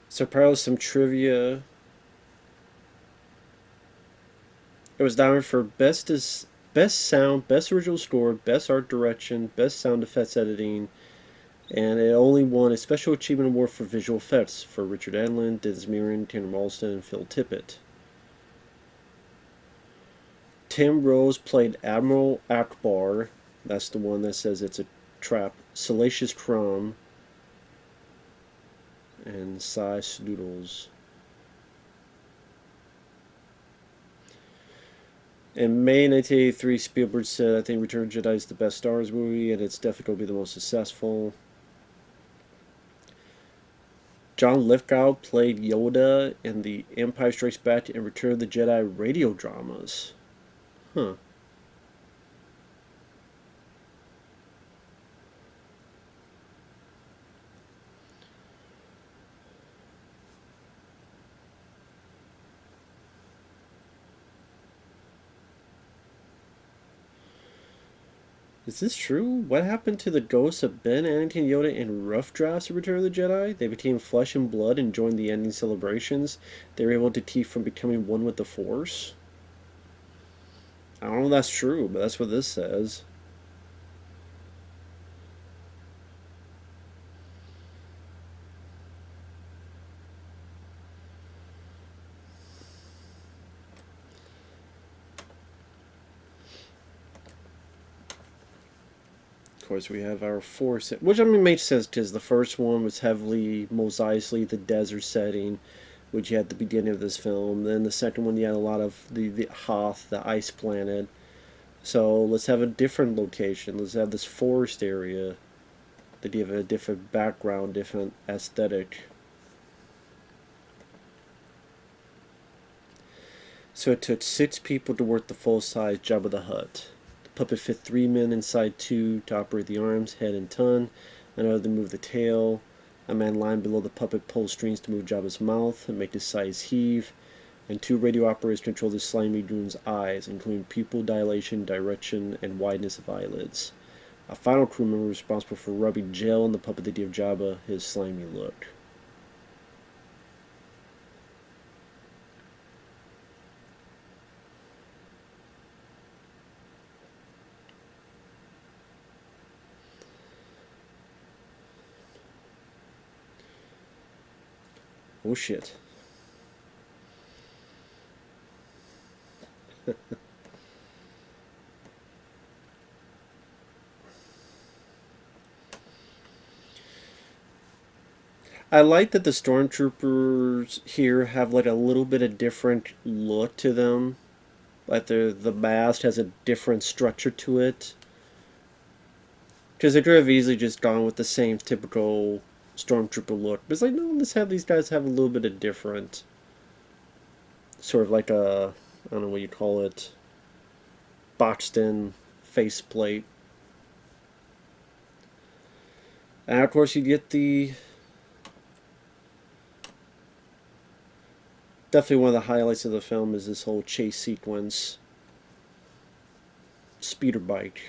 So probably some trivia. It was nominated for best sound, best original score, best art direction, best sound effects editing, and it only won a special achievement award for visual effects for Richard Edlund, Dennis Muren, Tanner Ralston, and Phil Tippett. Tim Rose played Admiral Akbar. That's the one that says it's a trap. Salacious Crumb and Cy Snoodles. In May 1983, Spielberg said, I think Return of the Jedi is the best Star Wars movie, and it's definitely going to be the most successful. John Lithgow played Yoda in the Empire Strikes Back and Return of the Jedi radio dramas. Huh. Is this true? What happened to the ghosts of Ben, Anakin, Yoda in rough drafts of Return of the Jedi? They became flesh and blood and joined the ending celebrations. They were able to keep from becoming one with the Force. I don't know if that's true, but that's what this says. Of course, we have our Force, which I mean makes sense because the first one was heavily mosaically the desert setting, which you had at the beginning of this film. Then the second one, you had a lot of the Hoth, the ice planet. So let's have a different location. Let's have this forest area that give it a different background, different aesthetic. So it took 6 people to work the full-size Jabba the Hutt. The puppet fit 3 men inside 2 to operate the arms, head, and tongue, another to move the tail. A man lying below the puppet pulls strings to move Jabba's mouth and make his sides heave, and 2 radio operators control the slimy goon's eyes, including pupil dilation, direction, and wideness of eyelids. A final crew member responsible for rubbing gel on the puppet to give Jabba his slimy look. Oh shit. I like that the stormtroopers here have like a little bit of different look to them. Like the mast has a different structure to it. Because they could have easily just gone with the same typical stormtrooper look. But it's like, no, let's have these guys have a little bit of different, sort of like a, I don't know what you call it, boxed in faceplate. And of course, you get the definitely one of the highlights of the film is this whole chase sequence. Speeder bike.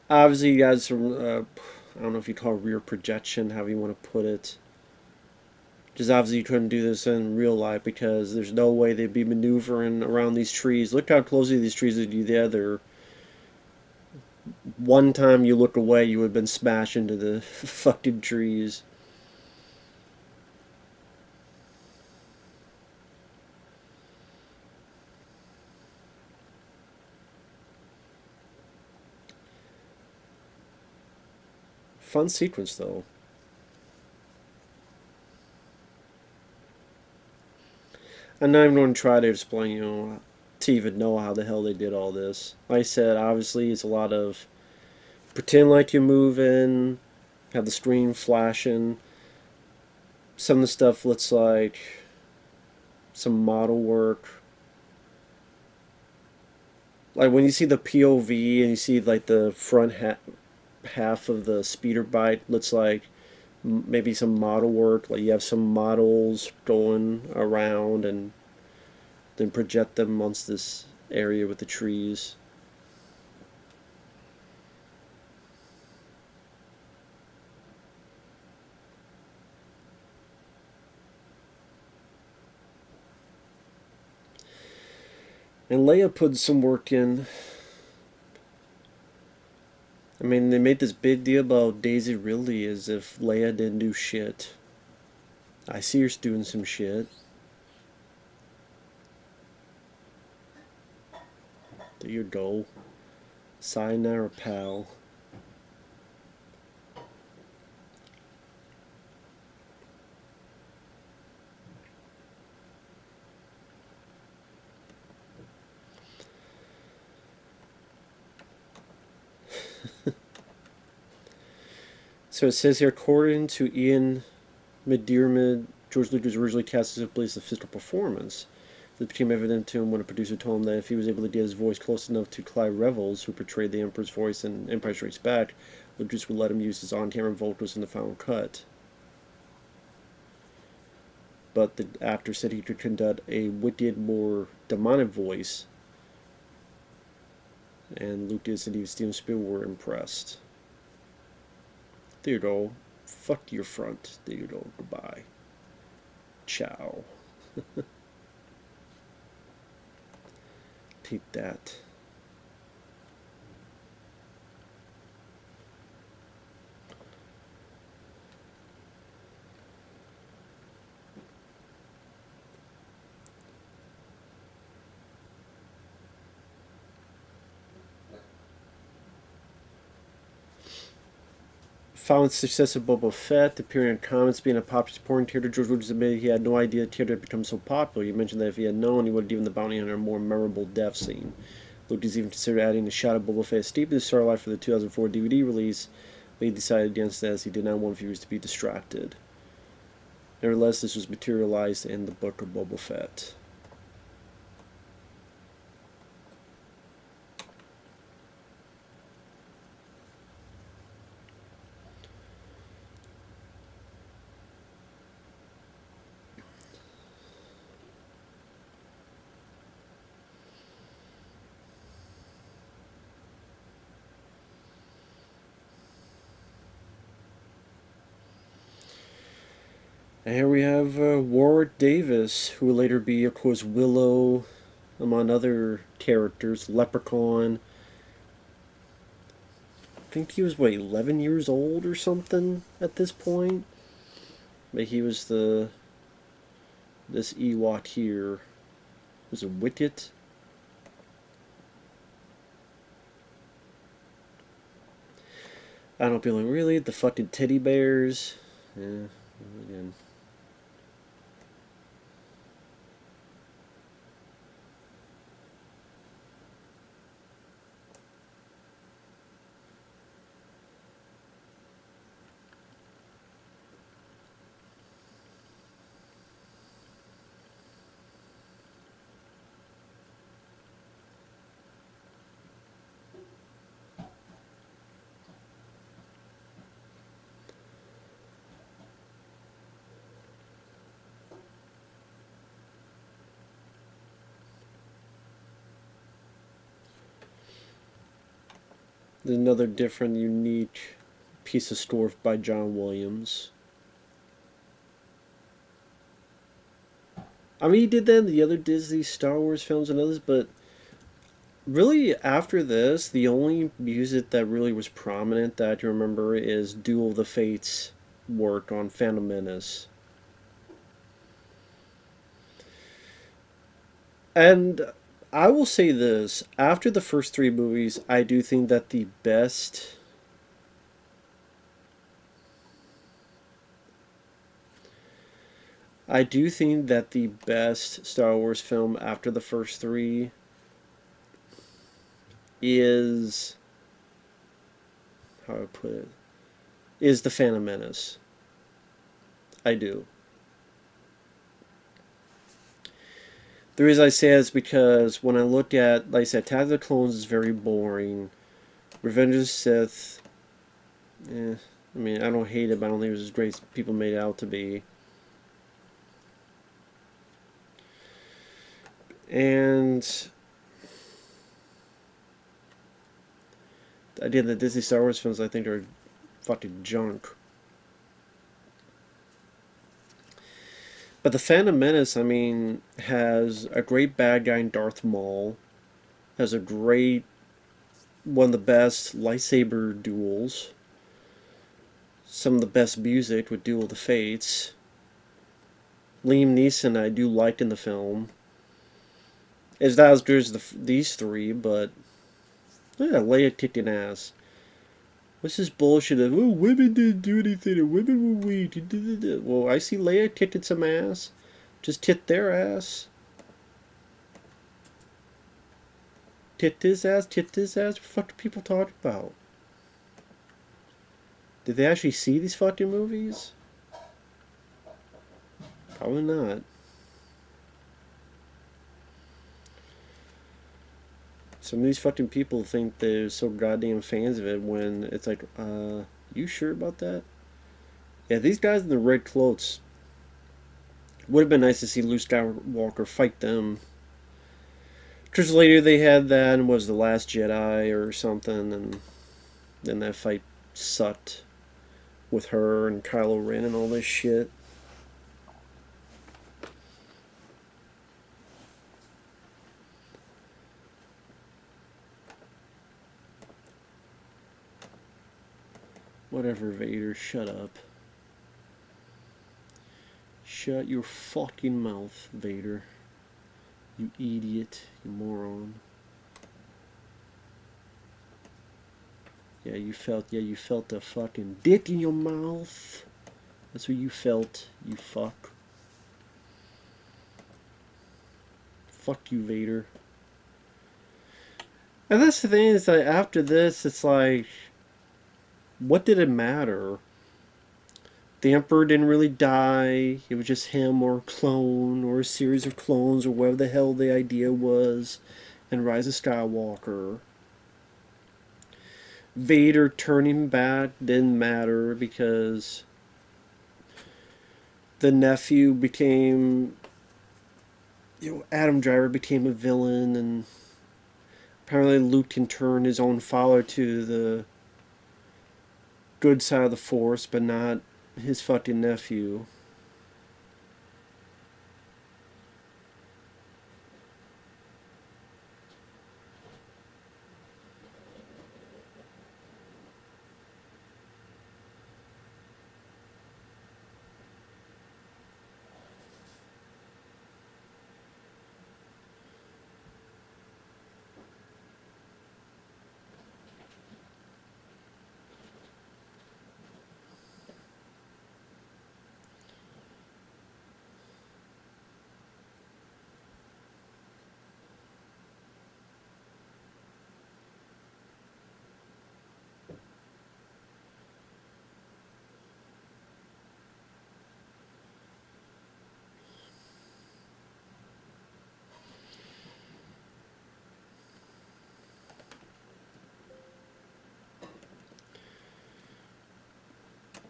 Obviously, you guys from I don't know if you call it rear projection, however you want to put it. Because obviously you couldn't do this in real life because there's no way they'd be maneuvering around these trees. Look how closely these trees are together. One time you look away, you would have been smashed into the fucking trees. Fun sequence, though. I'm not even going to try to explain, to even know how the hell they did all this. Like I said, obviously, it's a lot of pretend like you're moving, have the screen flashing. Some of the stuff looks like some model work. Like when you see the POV and you see like the front half of the speeder bike, looks like maybe some model work. Like you have some models going around and then project them onto this area with the trees. And Leia put some work in. I mean, they made this big deal about Daisy Ridley as if Leia didn't do shit. I see her doing some shit. There you go. Sayonara, pal. So it says here, according to Ian McDiarmid, George Lucas originally cast as place the physical performance. It became evident to him when a producer told him that if he was able to get his voice close enough to Clive Revels, who portrayed the Emperor's voice in Empire Strikes Back, Lucas would let him use his on-camera vocals in the final cut. But the actor said he could conduct a wicked, more demonic voice, and Lucas and Steven Spielberg were impressed. There you go. Fuck your front. There you go. Goodbye. Ciao. Take that. Following the success of Boba Fett, appearing in comics, being a popular supporting character, George Lucas admitted he had no idea the character had become so popular. He mentioned that if he had known, he would have given the bounty hunter a more memorable death scene. Lucas even considered adding a shot of Boba Fett steeped in Sarlacc for the 2004 DVD release, but he decided against that as he did not want viewers to be distracted. Nevertheless, this was materialized in the book of Boba Fett. And here we have Warwick Davis, who will later be, of course, Willow, among other characters, Leprechaun. I think he was, 11 years old or something at this point? But he was this Ewok here. Was it Wicket? I don't feel like, really? The fucking teddy bears? Yeah, again. There's another different, unique piece of score by John Williams. I mean, he did that in the other Disney Star Wars films and others, but really after this, the only music that really was prominent that I can remember is Duel of the Fates work on Phantom Menace. And I will say this, after the first three movies, I do think that the best I do think that the best Star Wars film after the first three is, how do I put it, is The Phantom Menace. I do. The reason I say that is because when I look at, like I said, Attack of the Clones is very boring. Revenge of the Sith, I mean, I don't hate it, but I don't think it was as great as people made it out to be. And I did the Disney Star Wars films, I think are fucking junk. But the Phantom Menace, I mean, has a great bad guy in Darth Maul, has a great, one of the best lightsaber duels, some of the best music with Duel of the Fates. Liam Neeson I do like in the film. It's not as good as these three, but yeah, Leia kicked an ass. What's this bullshit of, oh, women didn't do anything and women were weak? Well, I see Leia kicking some ass. Just tit their ass. Tit this ass, tit this ass. What the fuck do people talk about? Did they actually see these fucking movies? Probably not. Some of these fucking people think they're so goddamn fans of it when it's like, you sure about that? Yeah, these guys in the red cloaks. Would have been nice to see Luke Skywalker fight them. Because later they had that and was The Last Jedi or something, and then that fight sucked with her and Kylo Ren and all this shit. Whatever, Vader, shut up. Shut your fucking mouth, Vader. You idiot, you moron. Yeah, you felt the fucking dick in your mouth. That's what you felt, you fuck. Fuck you, Vader. And that's the thing, is that after this, it's like, what did it matter? The Emperor didn't really die. It was just him or a clone or a series of clones or whatever the hell the idea was in Rise of Skywalker. Vader turning back didn't matter because the nephew became, Adam Driver became a villain, and apparently Luke can turn his own father to the good side of the Force, but not his fucking nephew.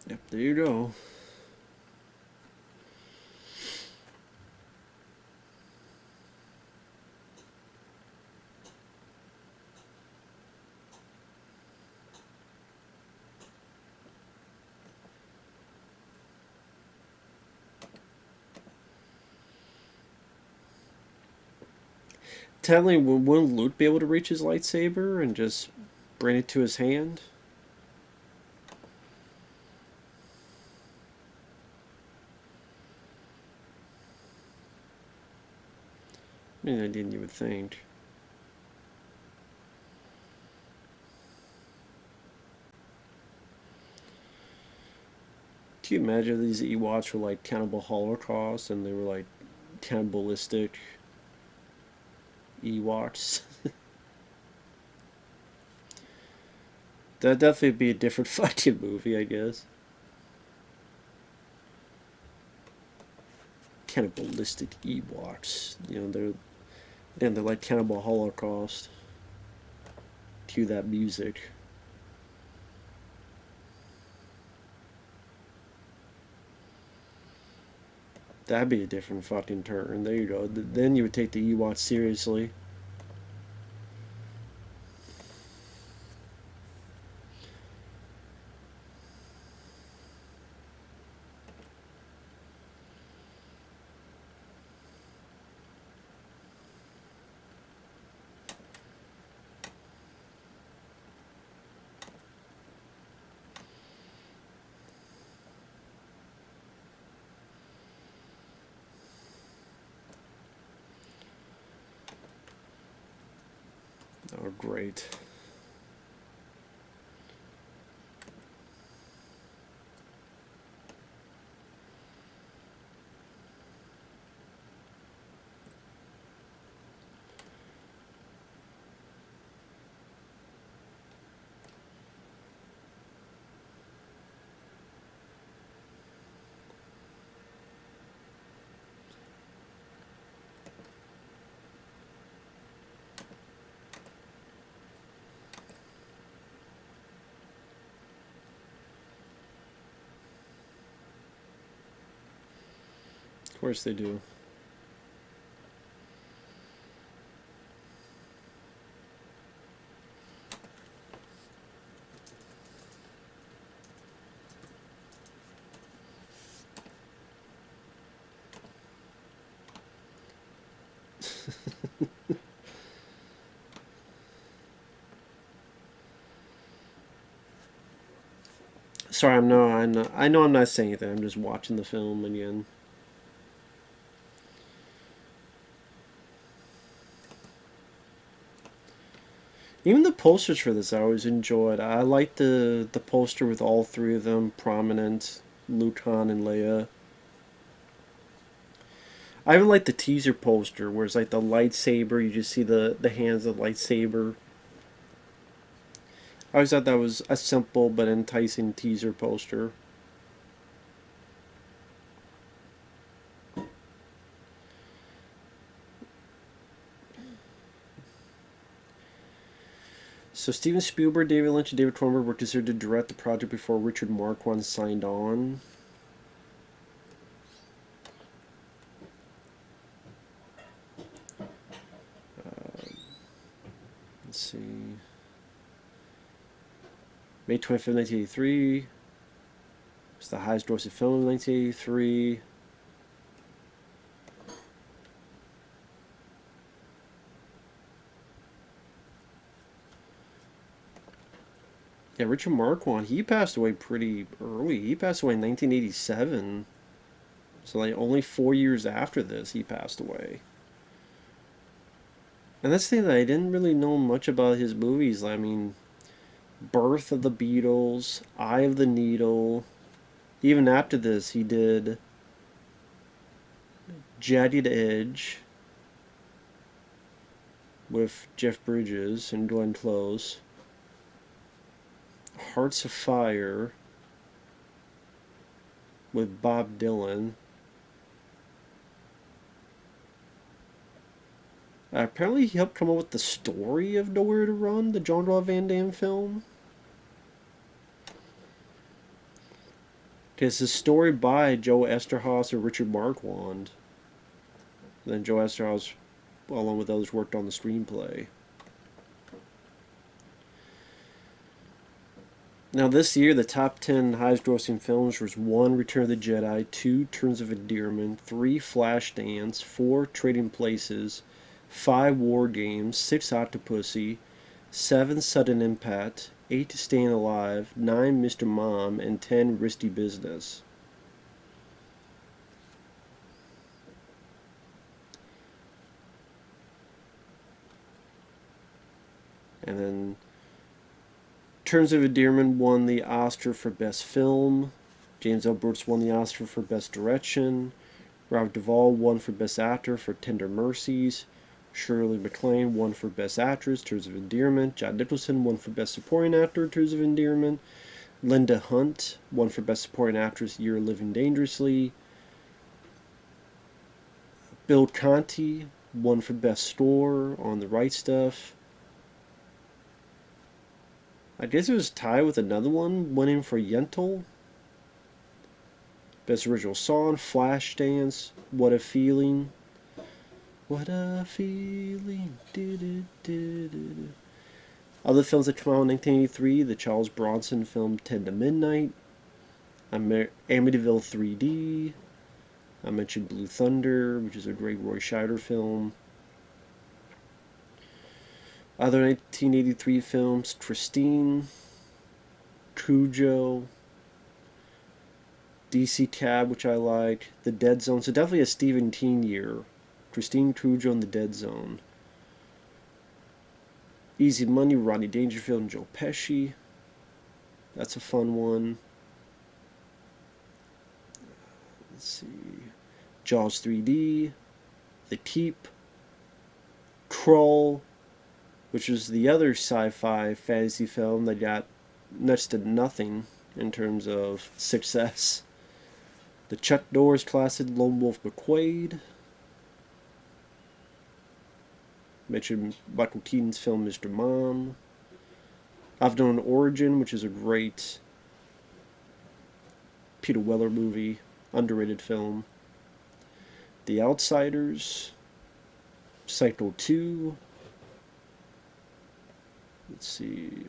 Yep, there you go. Technically, wouldn't Luke be able to reach his lightsaber and just bring it to his hand? I mean, I didn't even think. Can you imagine if these Ewoks were like cannibal holocaust and they were like cannibalistic Ewoks? That'd definitely be a different fucking movie, I guess. Cannibalistic Ewoks. You know, they're like cannibal holocaust. Cue that music. That'd be a different fucking turn. There you go. Then you would take the Ewoks seriously. Oh, great. Of course they do. Sorry, I know I'm not saying anything. I'm just watching the film again. Even the posters for this, I always enjoyed. I like the poster with all three of them prominent, Luke, Han, and Leia. I even like the teaser poster where it's like the lightsaber. You just see the hands of the lightsaber. I always thought that was a simple but enticing teaser poster. So Steven Spielberg, David Lynch, and David Cronenberg were considered to direct the project before Richard Marquand signed on. Let's see. May 25th, 1983. It's the highest grossing film of 1983. Yeah, Richard Marquand, he passed away pretty early. He passed away in 1987. So, like, only 4 years after this, he passed away. And that's the thing that I didn't really know much about his movies. I mean, Birth of the Beatles, Eye of the Needle. Even after this, he did Jagged Edge with Jeff Bridges and Glenn Close. Hearts of Fire with Bob Dylan. Apparently, he helped come up with the story of Nowhere to Run, the Jean-Claude Van Damme film. It's a story by Joe Eszterhas and Richard Marquand. And then Joe Eszterhas, along with others, worked on the screenplay. Now, this year, the top 10 highest grossing films was 1. Return of the Jedi, 2. Terms of Endearment, 3. Flashdance, 4. Trading Places, 5. War Games, 6. Octopussy, 7. Sudden Impact, 8. Staying Alive, 9. Mr. Mom, and 10. Risky Business. And then Terms of Endearment won the Oscar for Best Film. James L. Brooks won the Oscar for Best Direction. Robert Duvall won for Best Actor for Tender Mercies. Shirley MacLaine won for Best Actress, Tears of Endearment. Jack Nicholson won for Best Supporting Actor, Tears of Endearment. Linda Hunt won for Best Supporting Actress, You're Living Dangerously. Bill Conti won for Best Score on The Right Stuff. I guess it was tied with another one, winning for Yentl. Best Original Song, Flashdance, What a Feeling. What a feeling. Other films that come out in 1983, the Charles Bronson film 10 to Midnight, Amityville 3D, I mentioned Blue Thunder, which is a great Roy Scheider film. Other 1983 films, Christine, Cujo, DC Cab, which I like, The Dead Zone. So definitely a Stephen King year. Christine, Cujo, and The Dead Zone. Easy Money, Rodney Dangerfield and Joe Pesci. That's a fun one. Let's see. Jaws 3D. The Keep. Krull, which was the other sci-fi fantasy film that got next to nothing in terms of success. The Chuck Norris classic Lone Wolf McQuade. Mentioned Michael Keaton's film Mr. Mom. I've Done Origin, which is a great Peter Weller movie, underrated film. The Outsiders. Psycho 2. Let's see.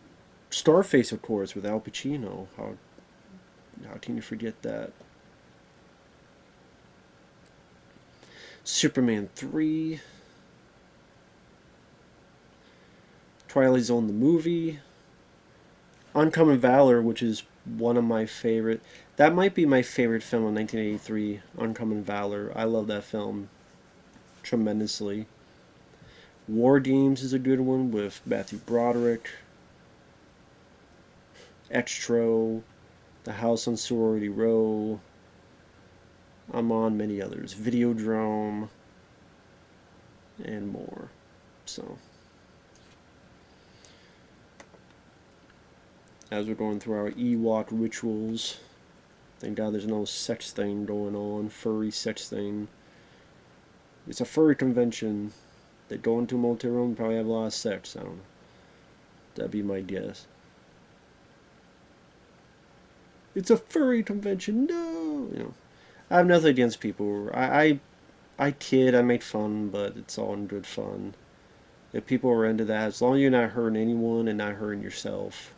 Starface, of course, with Al Pacino. How can you forget that? Superman 3. Twilight Zone the movie. Uncommon Valor, which is one of my favorite. That might be my favorite film of 1983. Uncommon Valor. I love that film tremendously. War Games is a good one with Matthew Broderick. Extro. The House on Sorority Row. I'm on many others. Videodrome. And more. So, as we're going through our Ewok rituals, thank God there's no sex thing going on. Furry sex thing. It's a furry convention. They go into a motel room and probably have a lot of sex. I don't know. That'd be my guess. It's a furry convention. No, I have nothing against people. I kid. I make fun, but it's all in good fun. If people are into that, as long as you're not hurting anyone and not hurting yourself,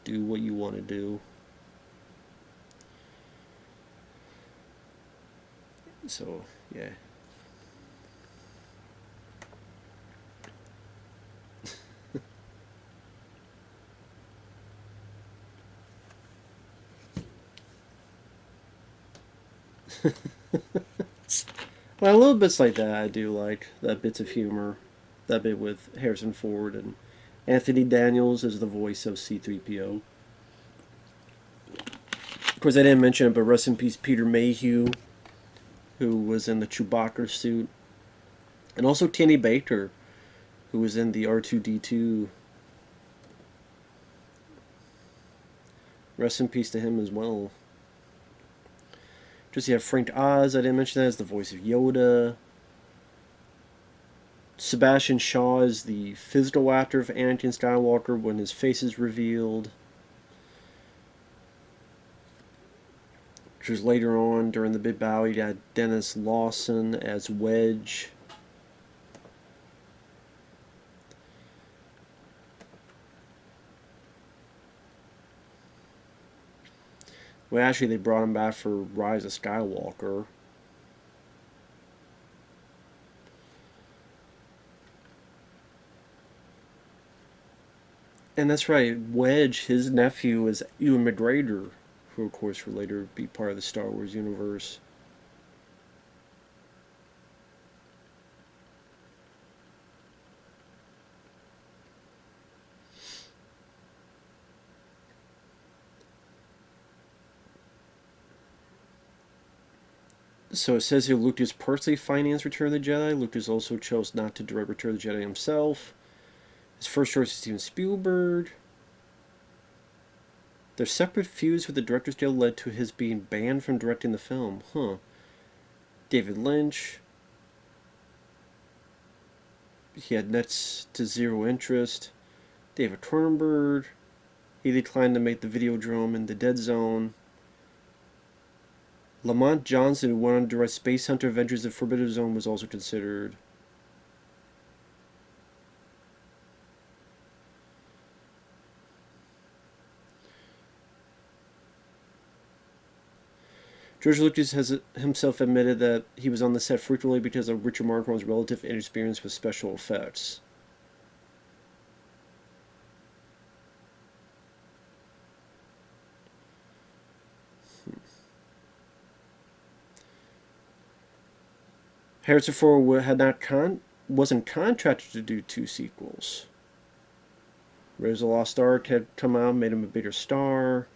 do what you want to do. So, yeah. Well, a little bits like that I do like. That bits of humor. That bit with Harrison Ford and Anthony Daniels as the voice of C-3PO. Of course, I didn't mention it, but rest in peace Peter Mayhew, who was in the Chewbacca suit. And also Kenny Baker, who was in the R2-D2. Rest in peace to him as well. Just you have Frank Oz, I didn't mention that, as the voice of Yoda. Sebastian Shaw is the physical actor of Anakin Skywalker when his face is revealed. Which was later on during the big battle. You got Dennis Lawson as Wedge. Well, actually, they brought him back for Rise of Skywalker. And that's right, Wedge, his nephew, is Ewan McGregor, who, of course, will later be part of the Star Wars universe. So it says here Lucas personally financed Return of the Jedi. Lucas also chose not to direct Return of the Jedi himself. His first choice is Steven Spielberg. Their separate feuds with the Director's Guild led to his being banned from directing the film. David Lynch. He had next to zero interest. David Cronenberg. He declined to make the Videodrome and the Dead Zone. Lamont Johnson, who went on to direct Space Hunter Adventures of Forbidden Zone, was also considered. George Lucas has himself admitted that he was on the set frequently because of Richard Marquand's relative inexperience with special effects. Harrison Ford wasn't contracted to do 2 sequels. Raiders of the Lost Ark had come out, made him a bigger star.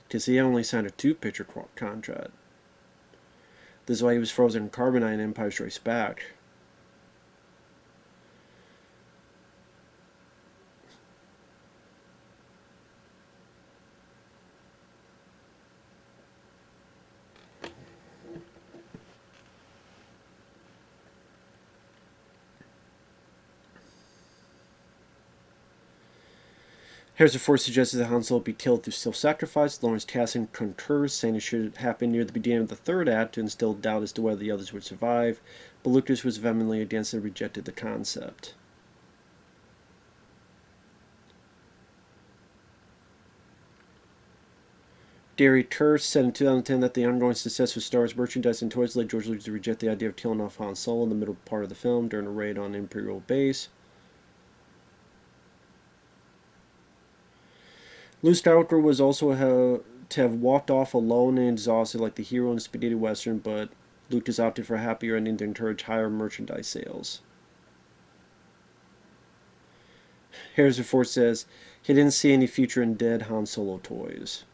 Because he only signed a 2-picture contract. This is why he was frozen in Carbonite in Empire Strikes Back. Harrison Ford suggested that Han Solo be killed through self-sacrifice. Lawrence Kasdan concurs, saying it should happen near the beginning of the 3rd act to instill doubt as to whether the others would survive, but Lucas was vehemently against and rejected the concept. Gary Kurtz said in 2010 that the ongoing success with Star Wars merchandise and toys led George Lucas to reject the idea of killing off Han Solo in the middle part of the film during a raid on Imperial base. Luke Skywalker was also to have walked off alone and exhausted like the hero in Spaghetti Western, but Lucas opted for a happier ending to encourage higher merchandise sales. Harrison Ford says he didn't see any future in dead Han Solo toys.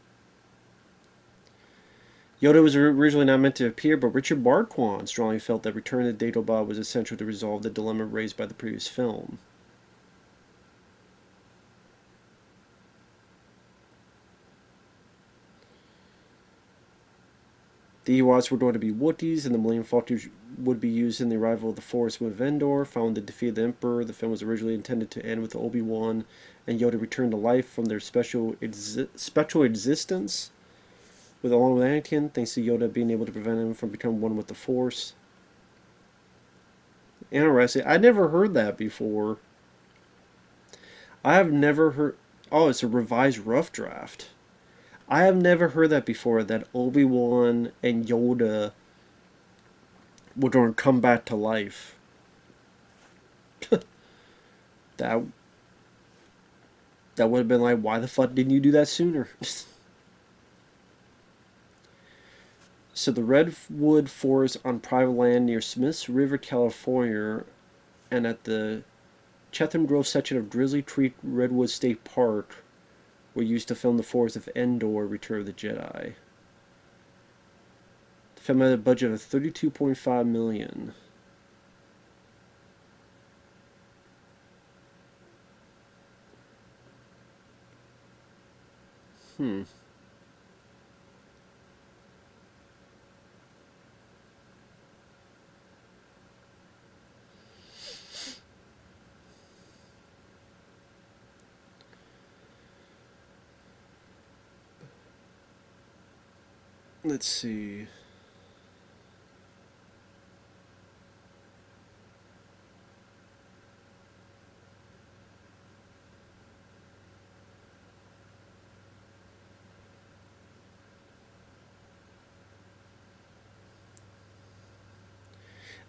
Yoda was originally not meant to appear, but Richard Marquand strongly felt that Return of the Dagobah was essential to resolve the dilemma raised by the previous film. The Ewoks were going to be Wookiees, and the Millennium Falcon would be used in the arrival of the Force of Endor. Following the defeat of the Emperor, the film was originally intended to end with Obi-Wan and Yoda return to life from their spectral existence, along with Anakin, thanks to Yoda being able to prevent him from becoming one with the Force. Interesting. I never heard that before. I have never heard... Oh, it's a revised rough draft. I have never heard that before, that Obi-Wan and Yoda were going to come back to life. that would have been like, why the fuck didn't you do that sooner? So the Redwood Forest on private land near Smiths River, California, and at the Chatham Grove section of Grizzly Creek Redwood State Park were used to film the Forest of Endor, Return of the Jedi. The film had a budget of $32.5 million. Let's see.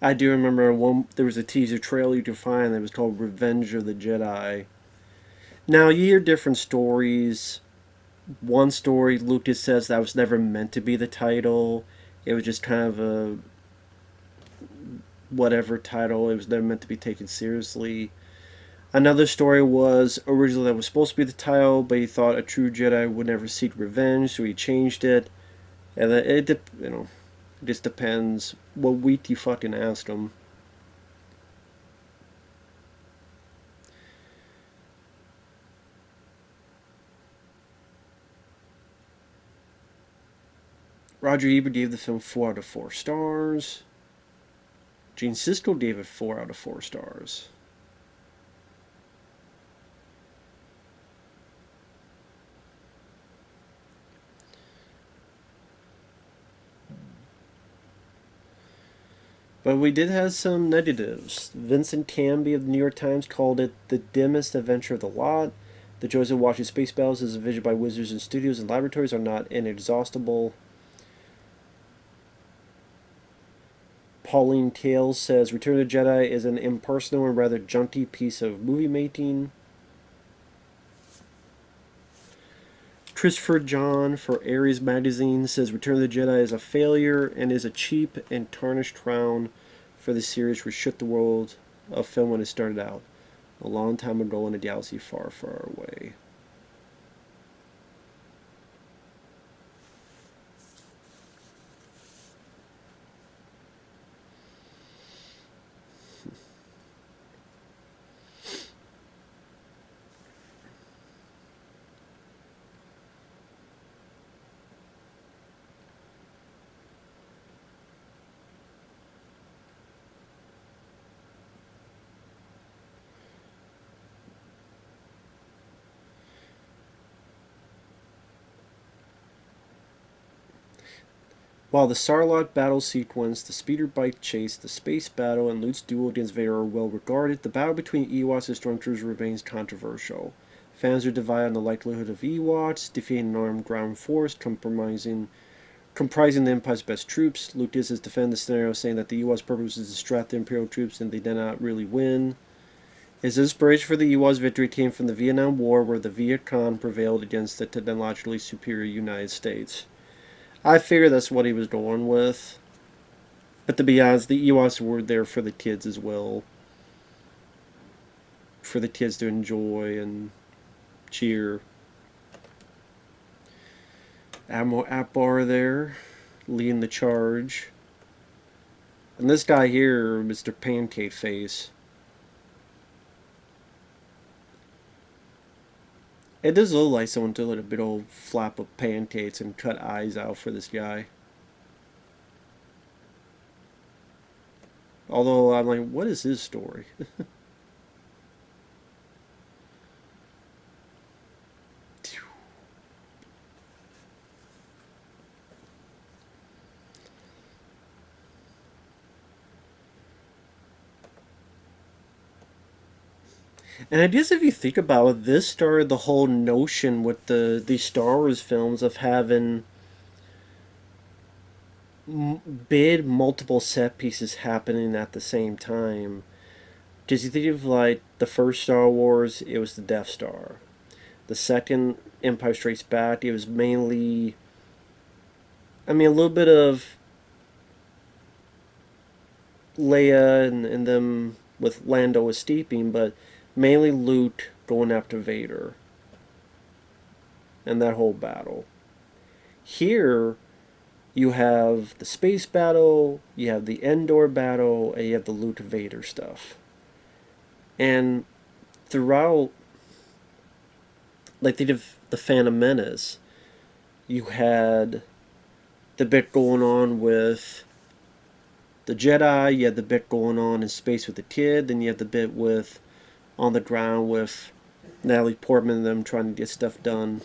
I do remember there was a teaser trailer you could find that was called Revenge of the Jedi. Now, you hear different stories. One story, Lucas says that was never meant to be the title. It was just kind of a whatever title. It was never meant to be taken seriously. Another story was originally that was supposed to be the title, but he thought a true Jedi would never seek revenge, so he changed it. And it just depends what wheat you fucking asked him. Roger Ebert gave the film 4 out of 4 stars. Gene Siskel gave it 4 out of 4 stars. But we did have some negatives. Vincent Canby of the New York Times called it the dimmest adventure of the lot. The joys of watching space battles as envisioned by wizards in studios and laboratories are not inexhaustible. Pauline Tales says Return of the Jedi is an impersonal and rather junky piece of movie making. Christopher John for Aries Magazine says Return of the Jedi is a failure and is a cheap and tarnished crown for the series which shook the world of film when it started out, a long time ago in a galaxy far, far away. While the Sarlacc battle sequence, the speeder bike chase, the space battle, and Luke's duel against Vader are well regarded, the battle between Ewoks and Stormtroopers remains controversial. Fans are divided on the likelihood of Ewoks defeating an armed ground force comprising the Empire's best troops. Luke has defended the scenario, saying that the Ewoks' purpose is to distract the Imperial troops and they did not really win. His inspiration for the Ewoks' victory came from the Vietnam War, where the Viet Cong prevailed against the technologically superior United States. I figured that's what he was going with. But to be honest, the Ewoks were there for the kids as well. For the kids to enjoy and cheer. Admiral Akbar there, leading the charge. And this guy here, Mr. Pancake Face. It does look like someone took a big old flap of pancakes and cut eyes out for this guy. Although I'm like, what is his story? And I guess if you think about it, this started the whole notion with the Star Wars films of having big multiple set pieces happening at the same time. Because you think of like the first Star Wars, it was the Death Star. The second Empire Strikes Back, it was mainly, I mean, a little bit of Leia and them with Lando escaping, but mainly Luke going after Vader and that whole battle. Here, you have the space battle, you have the Endor battle, and you have the Luke Vader stuff. And throughout, like they did the Phantom Menace, you had the bit going on with the Jedi, you had the bit going on in space with the kid, then you had the bit with on the ground with Natalie Portman and them trying to get stuff done.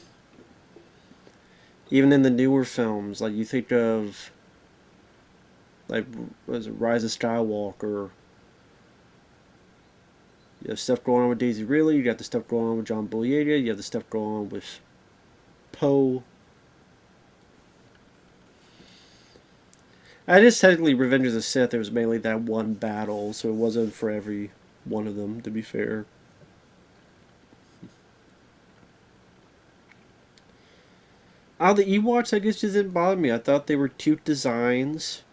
Even in the newer films, like you think of, like, what is it, Rise of Skywalker. You have stuff going on with Daisy Ridley, you got the stuff going on with John Boyega, you have the stuff going on with Poe. I guess technically Revenge of the Sith, there was mainly that one battle, so it wasn't for every one of them, to be fair. The Ewoks, I guess, just didn't bother me. I thought they were cute designs.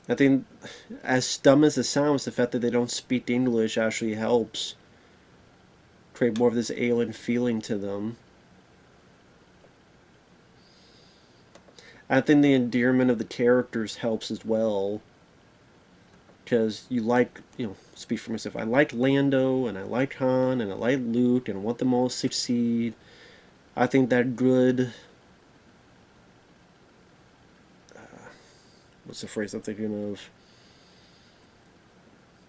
I think, as dumb as it sounds, the fact that they don't speak English actually helps create more of this alien feeling to them. I think the endearment of the characters helps as well, because you like, speak for myself. I like Lando, and I like Han, and I like Luke, and I want them all to succeed. I think that good. What's the phrase I'm thinking of?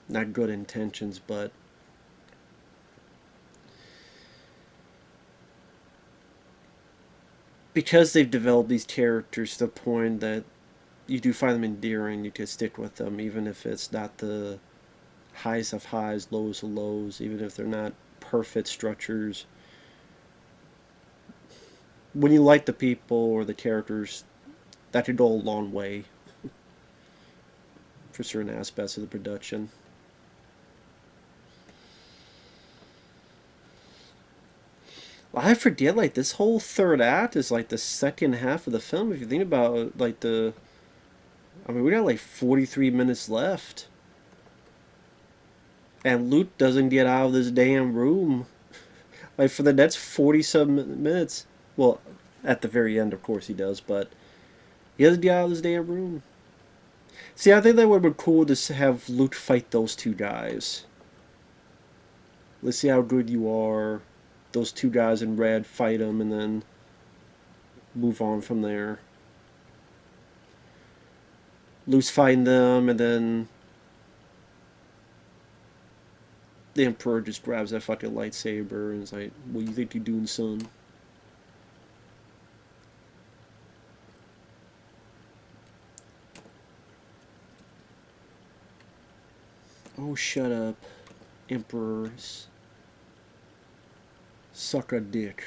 Not good intentions, but because they've developed these characters to the point that you do find them endearing, you can stick with them, even if it's not the highest of highs, lowest of lows, even if they're not perfect structures. When you like the people or the characters, that could go a long way for certain aspects of the production. I forget, like, this whole third act is like the second half of the film. If you think about, like, I mean, we got like 43 minutes left. And Luke doesn't get out of this damn room. Like, for the next 40-some minutes. Well, at the very end, of course, he does, but he doesn't get out of this damn room. See, I think that would have been cool to have Luke fight those two guys. Let's see how good you are. Those two guys in red, fight them, and then move on from there. Luke's fighting them, and then the Emperor just grabs that fucking lightsaber and is like, "What do you think you're doing, son?" Oh, shut up, Emperors. Suck a dick.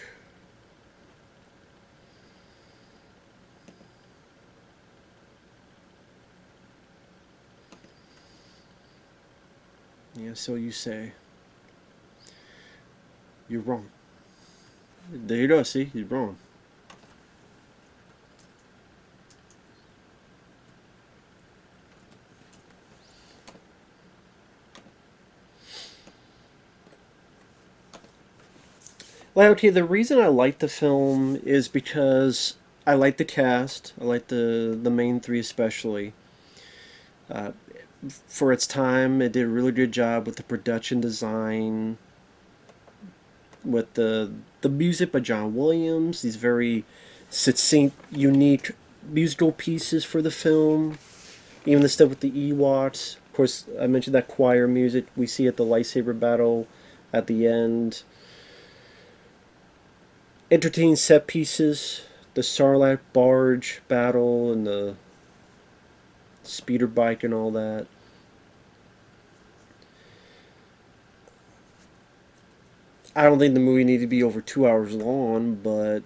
Yeah, so you say. You're wrong. There you go, see? He's wrong. Well, okay, the reason I like the film is because I like the cast. I like the main three especially. Uh, for its time, it did a really good job with the production design, with the music by John Williams. These very succinct, unique musical pieces for the film. Even the stuff with the Ewoks. Of course, I mentioned that choir music we see at the lightsaber battle at the end. Entertaining set pieces, the Sarlacc barge battle and the speeder bike and all that. I don't think the movie needed to be over 2 hours long, but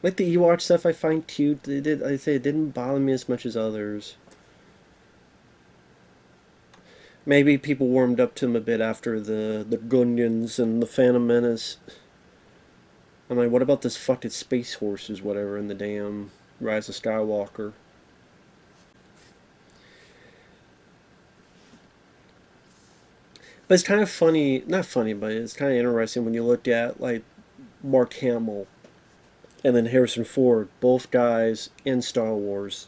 like the Ewok stuff, I find cute. I say it didn't bother me as much as others. Maybe people warmed up to him a bit after the Gungans and the Phantom Menace. I'm like, what about this fucking space horses, whatever, in the damn Rise of Skywalker? But it's kind of funny, not funny, but it's kind of interesting when you look at like Mark Hamill and then Harrison Ford, both guys in Star Wars,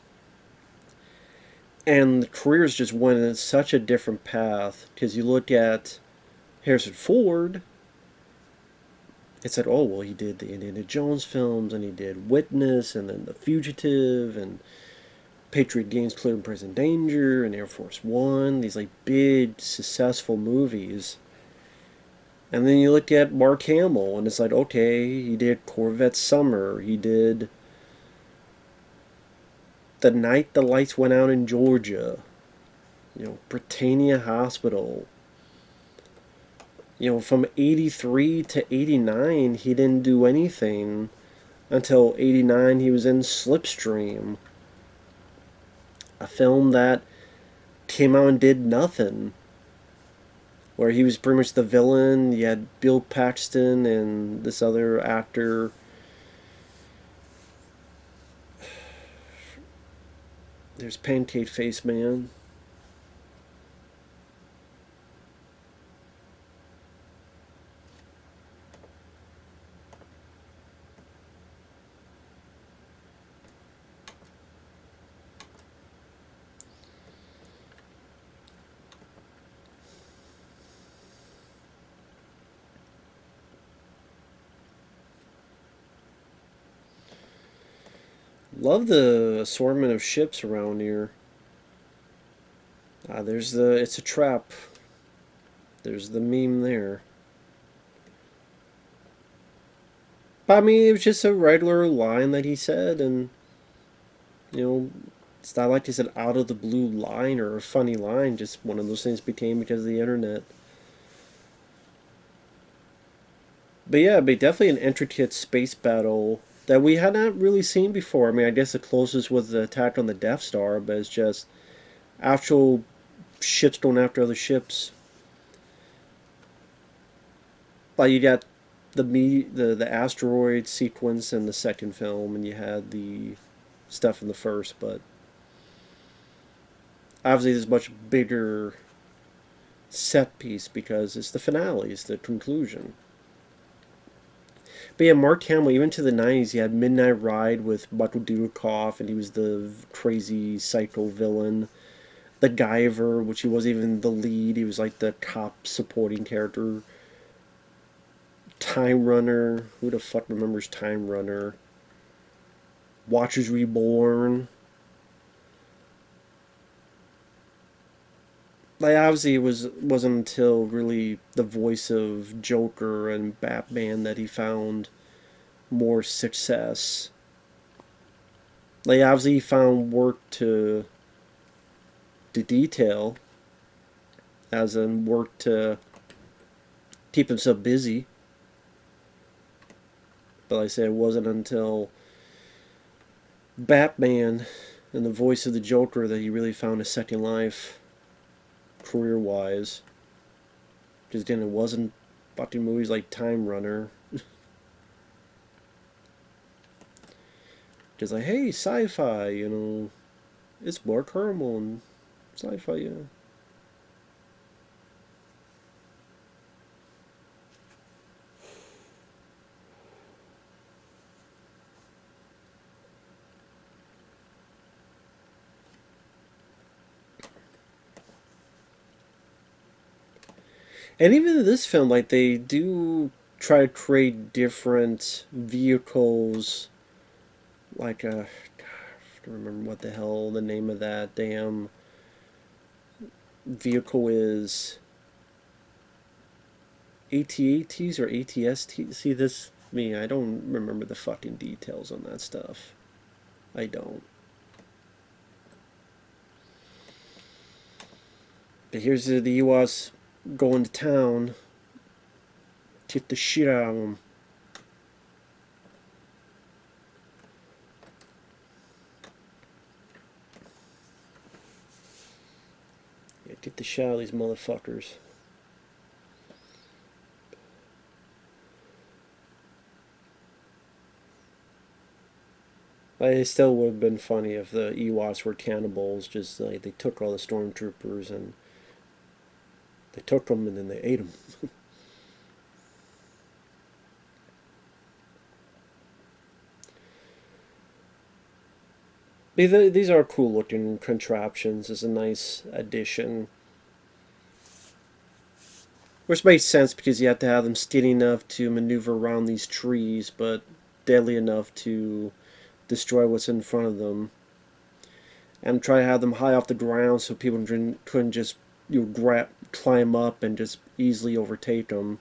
and the careers just went in such a different path. Because you look at Harrison Ford, it's like, oh well, he did the Indiana Jones films, and he did Witness, and then The Fugitive, and Patriot Games, Clear and Present Danger, and Air Force One. These like big, successful movies. And then you look at Mark Hamill, and it's like, okay, he did Corvette Summer, he did The Night the Lights Went Out in Georgia, Britannia Hospital. From 83 to 89, he didn't do anything until 89 he was in Slipstream, a film that came out and did nothing, where he was pretty much the villain. You had Bill Paxton and this other actor. There's Pancake Face Man. Love the assortment of ships around here. There's the, it's a trap. There's the meme there. But I mean, it was just a regular line that he said, and, you know, it's not like it's an out of the blue line or a funny line, just one of those things became because of the internet. But yeah, but definitely an intricate space battle that we had not really seen before. I mean, I guess the closest was the attack on the Death Star, but it's just actual ships going after other ships. Like you got the asteroid sequence in the second film, and you had the stuff in the first, but obviously there's much bigger set piece because it's the finale, it's the conclusion. But yeah, Mark Hamill, even to the 90s, he had Midnight Ride with Michael Dudikoff, and he was the crazy psycho villain. The Guyver, which he wasn't even the lead, he was like the top supporting character. Time Runner, who the fuck remembers Time Runner? Watchers Reborn. Like obviously wasn't until really the voice of Joker and Batman that he found more success. Like obviously he found work to detail, as in work to keep himself busy. But like I said, it wasn't until Batman and the voice of the Joker that he really found a second life, career wise. Just again, it wasn't fucking movies like Time Runner. Just like, hey, sci-fi, you know, it's Mark Hamill and sci-fi, yeah. And even in this film, like they do try to create different vehicles. Like I don't remember what the hell the name of that damn vehicle is. AT-ATs or ATST. See this me, I don't remember the fucking details on that stuff. I don't. But here's the Ewoks going to town. Kick the shit out of them. Yeah, get the shit out of these motherfuckers. But it still would have been funny if the Ewoks were cannibals. Just like they took all the stormtroopers and they took them and then they ate them. These are cool looking contraptions. It's a nice addition. Which makes sense because you have to have them skinny enough to maneuver around these trees, but deadly enough to destroy what's in front of them. And try to have them high off the ground so people couldn't just climb up and just easily overtake them.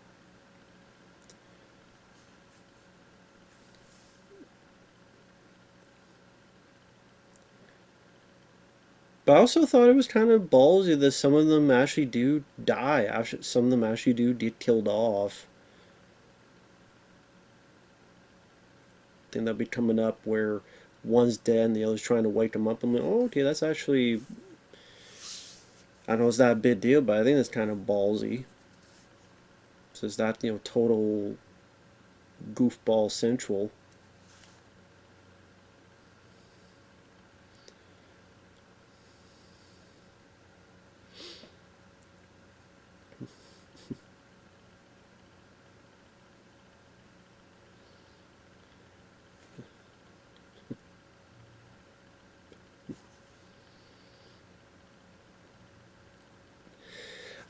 But I also thought it was kind of ballsy that some of them actually do die. Actually, some of them actually do get killed off. I think they'll be coming up where one's dead and the other's trying to wake them up. I'm like, oh, okay, that's actually, I know it's not a big deal, but I think that's kind of ballsy. So it's not, you know, total goofball central.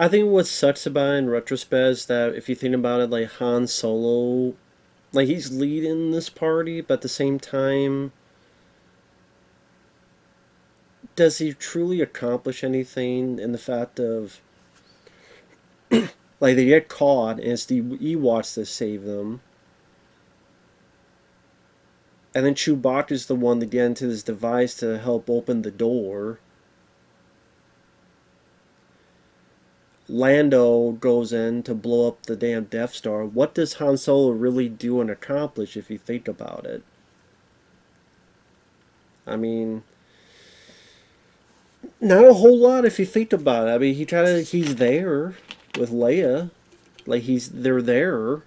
I think what sucks about it in retrospect is that if you think about it, like Han Solo, like he's leading this party, but at the same time, does he truly accomplish anything in the fact of like they get caught and it's the Ewoks that save them, and then Chewbacca's the one to get into this device to help open the door. Lando goes in to blow up the damn Death Star. What does Han Solo really do and accomplish if you think about it? I mean, not a whole lot if you think about it. I mean, he's there with Leia, like they're there,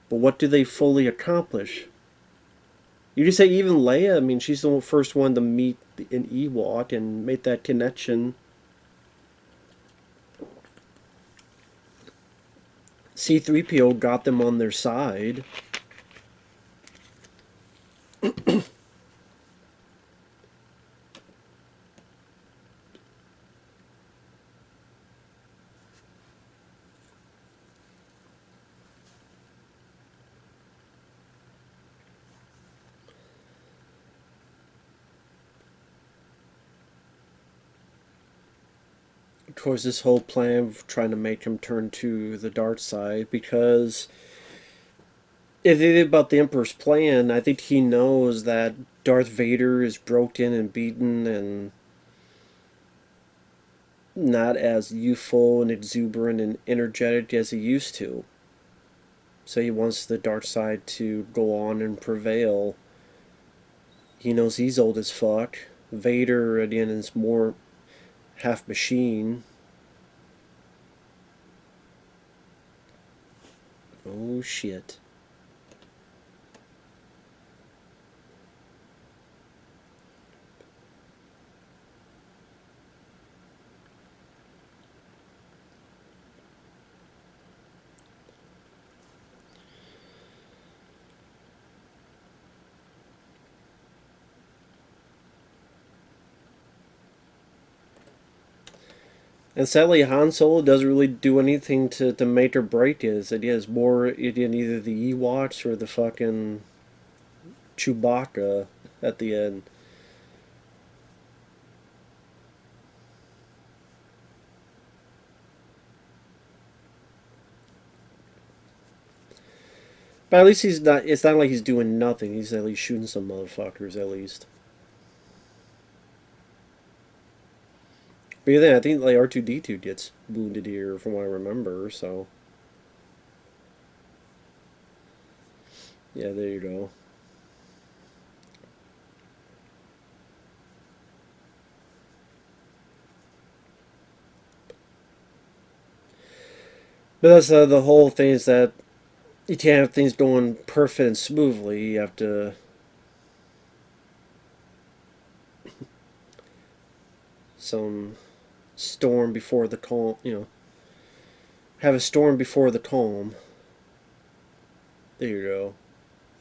but what do they fully accomplish? You just say even Leia. I mean, she's the first one to meet an Ewok and make that connection. C-3PO got them on their side. Of course, this whole plan of trying to make him turn to the dark side, because if you think about the Emperor's plan, I think he knows that Darth Vader is broken and beaten and not as youthful and exuberant and energetic as he used to. So he wants the dark side to go on and prevail. He knows he's old as fuck. Vader, again, is more half machine. Oh shit. And sadly, Han Solo doesn't really do anything to make or break it. It is more in either the Ewoks or the fucking Chewbacca at the end. But at least he's not. It's not like he's doing nothing. He's at least shooting some motherfuckers at least. But yeah, then I think like R2-D2 gets wounded here, from what I remember. So yeah, there you go. But that's the whole thing, is that you can't have things going perfect and smoothly. You have to some storm before the calm. Have a storm before the calm. There you go.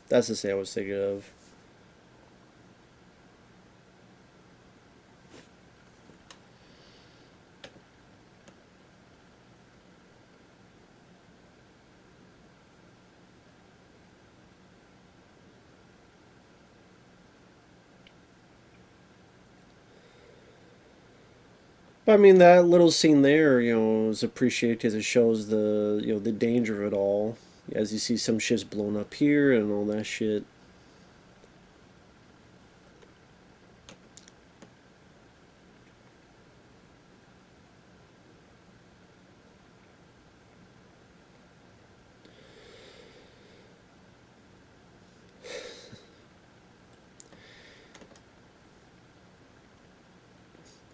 That's the thing I was thinking of. But I mean, that little scene there, is appreciated because it shows the danger of it all. As you see some shit's blown up here and all that shit.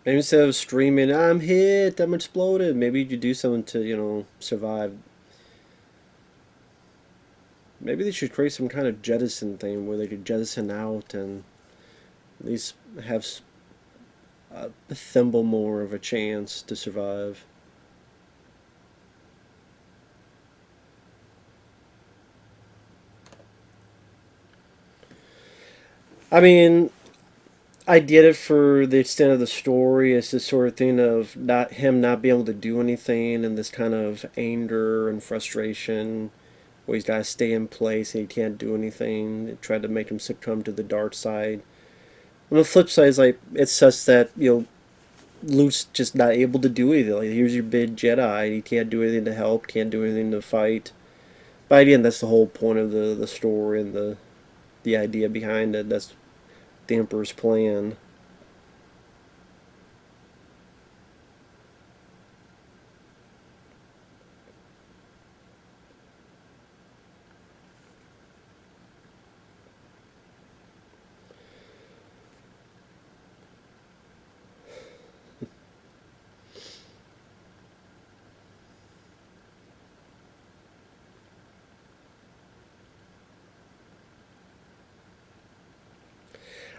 Maybe instead of screaming, "I'm hit, I'm exploded," maybe you do something to, survive. Maybe they should create some kind of jettison thing where they could jettison out and at least have a thimble more of a chance to survive. I mean, I get it for the extent of the story. It's this sort of thing of not being able to do anything, and this kind of anger and frustration, where he's got to stay in place and he can't do anything. It tried to make him succumb to the dark side. On the flip side, is like it's such that Luke's just not able to do anything. Like, here's your big Jedi. He can't do anything to help. Can't do anything to fight. But again, that's the whole point of the story and the idea behind it. That's the Emperor's plan.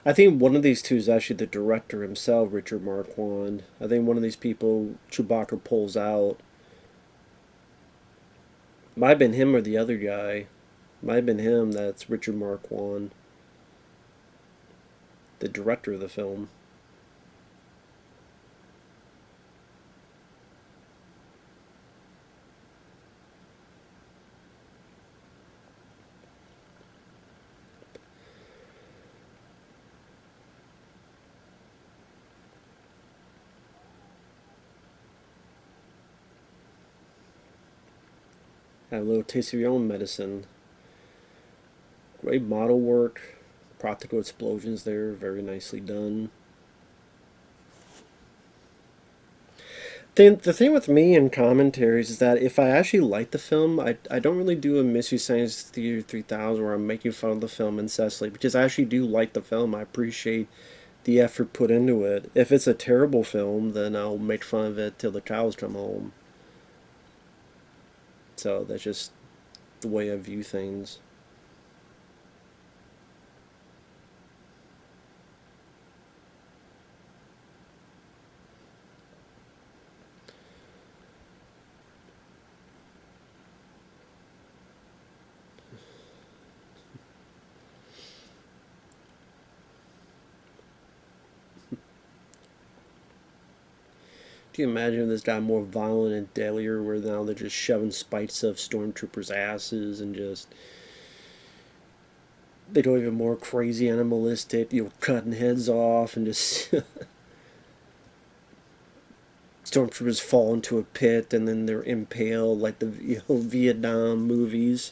I think one of these two is actually the director himself, Richard Marquand. I think one of these people Chewbacca pulls out. Might have been him or the other guy. Might have been him. That's Richard Marquand, the director of the film. Have a little taste of your own medicine. Great model work, practical explosions there, very nicely done. The thing with me in commentaries is that if I actually like the film, I don't really do a Mystery Science Theater 3000 where I'm making fun of the film incessantly, because I actually do like the film. I appreciate the effort put into it. If it's a terrible film, then I'll make fun of it till the cows come home. So that's just the way I view things. Can you imagine if this got more violent and deadlier, where now they're just shoving spikes of stormtroopers' asses and just they go even more crazy animalistic, cutting heads off and just stormtroopers fall into a pit and then they're impaled like the Vietnam movies.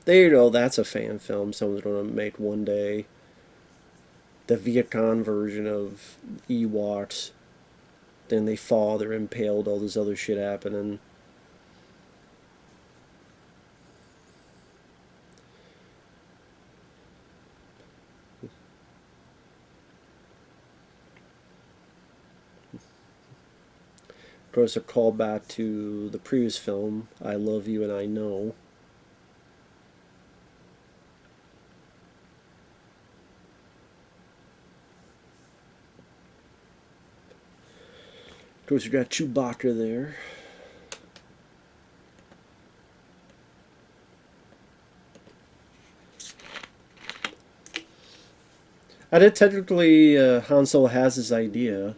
There you go, that's a fan film someone's going to make one day. The Viet Cong version of Ewoks. Then they fall, they're impaled, all this other shit happening. Of course, a callback to the previous film, I Love You and I Know. Of course, you got Chewbacca there. I did technically, Han Solo has his idea.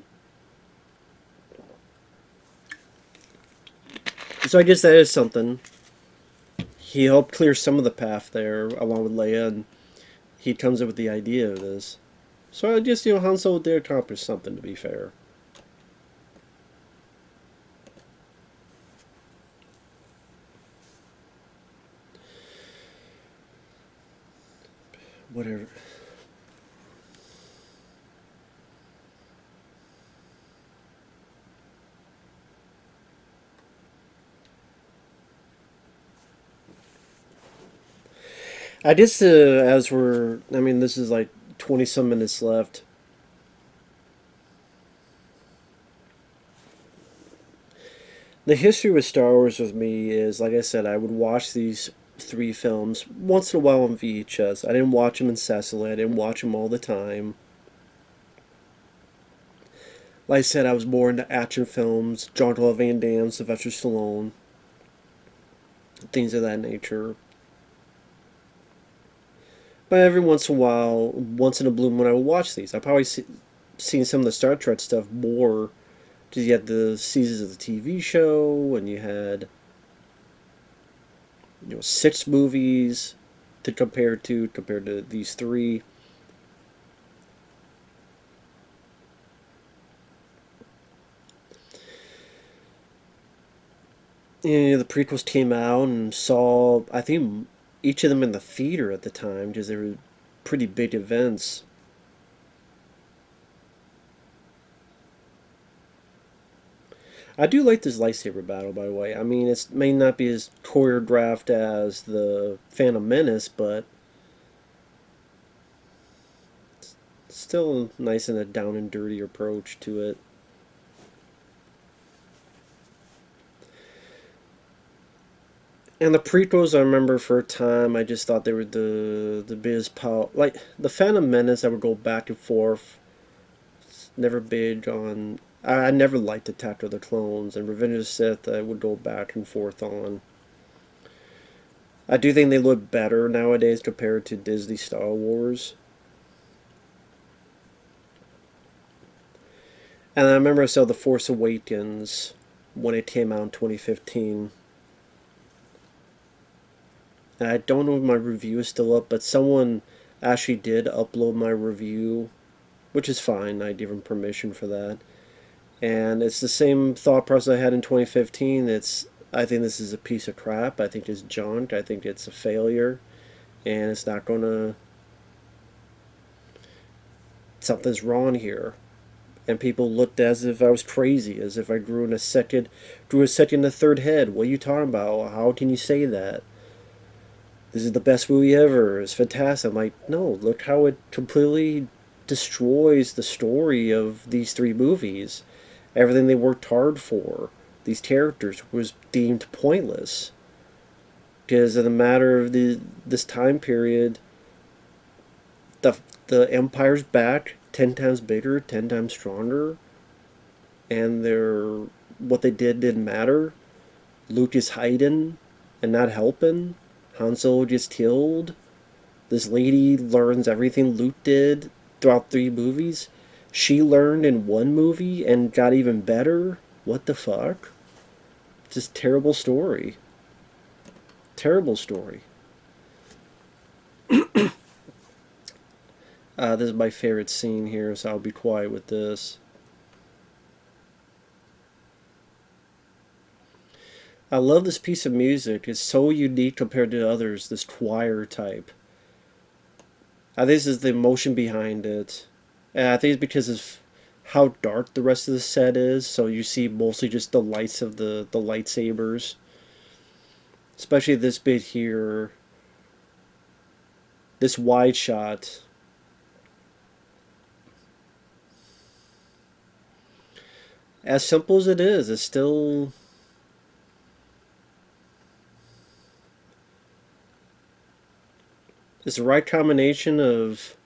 So I guess that is something. He helped clear some of the path there, along with Leia, and he comes up with the idea of this. So I guess, Han Solo did accomplish something, to be fair. Whatever. I guess as this is like 20 some minutes left. The history with Star Wars with me is, like I said, I would watch these three films once in a while on VHS. I didn't watch them incessantly, I didn't watch them all the time. Like I said, I was more into action films, Jean-Claude Van Damme, Sylvester Stallone, things of that nature. But every once in a while, once in a blue moon, I will watch these. I've probably seen some of the Star Trek stuff more because you had the seasons of the TV show, and you had 6 movies to compare to compared to these three. The prequels came out and saw, I think, each of them in the theater at the time because they were pretty big events. I do like this lightsaber battle, by the way. I mean, it may not be as choreographed as the Phantom Menace, but still nice and a down and dirty approach to it. And the prequels, I remember for a time, I just thought they were the biggest power. Like the Phantom Menace, I would go back and forth. Never big on. I never liked Attack of the Clones, and Revenge of the Sith, I would go back and forth on. I do think they look better nowadays compared to Disney Star Wars. And I remember I saw The Force Awakens when it came out in 2015. And I don't know if my review is still up, but someone actually did upload my review, which is fine. I give them permission for that. And it's the same thought process I had in 2015. I think this is a piece of crap. I think it's junk. I think it's a failure, and it's not gonna. Something's wrong here. And people looked as if I was crazy, as if I grew a second, a third head. What are you talking about? How can you say that? This is the best movie ever. It's fantastic. I'm like, no, look how it completely destroys the story of these 3 movies. Everything they worked hard for, these characters, was deemed pointless. Because in a matter of this time period, the the Empire's back, 10 times bigger, 10 times stronger, and what they didn't matter. Luke is hiding and not helping. Han Solo gets killed. This lady learns everything Luke did throughout 3 movies. She learned in 1 movie and got even better. What the fuck? Just terrible story. Terrible story. This is my favorite scene here, so I'll be quiet with this. I love this piece of music. It's so unique compared to others, this choir type. I think this is the emotion behind it. And I think it's because of how dark the rest of the set is, so you see mostly just the lights of the lightsabers. Especially this bit here. This wide shot. As simple as it is, it's still. It's the right combination of.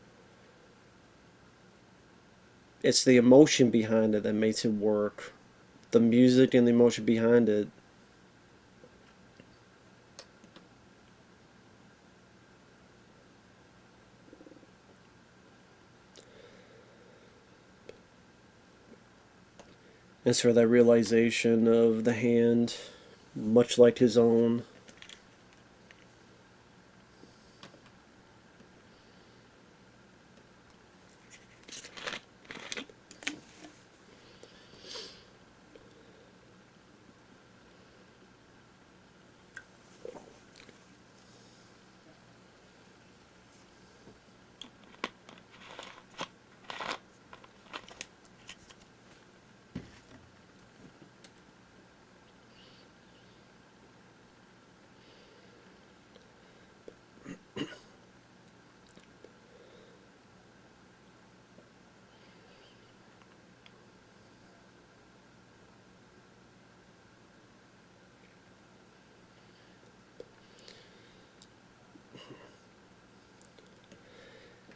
It's the emotion behind it that makes it work. The music and the emotion behind it. And for that realization of the hand, much like his own.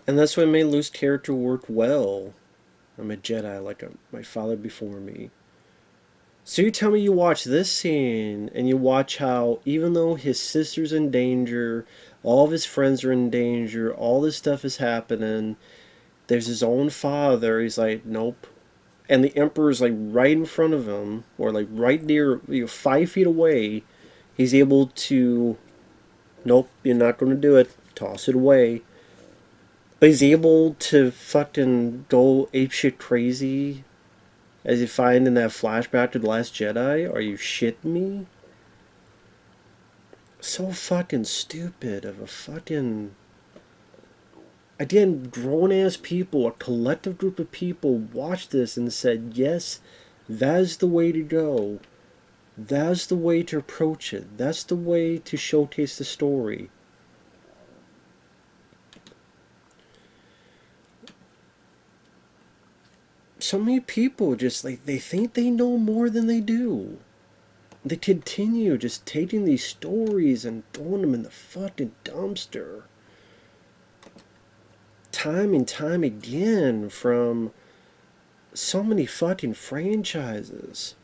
And that's what made Luke's character work well. I'm a Jedi like my father before me. So you tell me you watch this scene and you watch how, even though his sister's in danger, All of his friends are in danger. All this stuff is happening. There's his own father. He's like, nope. And the Emperor's like right in front of him, or like right near, 5 feet away. He's able to, nope, you're not going to do it. Toss it away. But he's able to fucking go apeshit crazy, as you find in that flashback to The Last Jedi. Are you shitting me? So fucking stupid of a fucking... Again, grown-ass people, a collective group of people watched this and said, yes, that's the way to go. That's the way to approach it. That's the way to showcase the story. So many people just, like, they think they know more than they do. They continue just taking these stories and throwing them in the fucking dumpster. Time and time again from so many fucking franchises.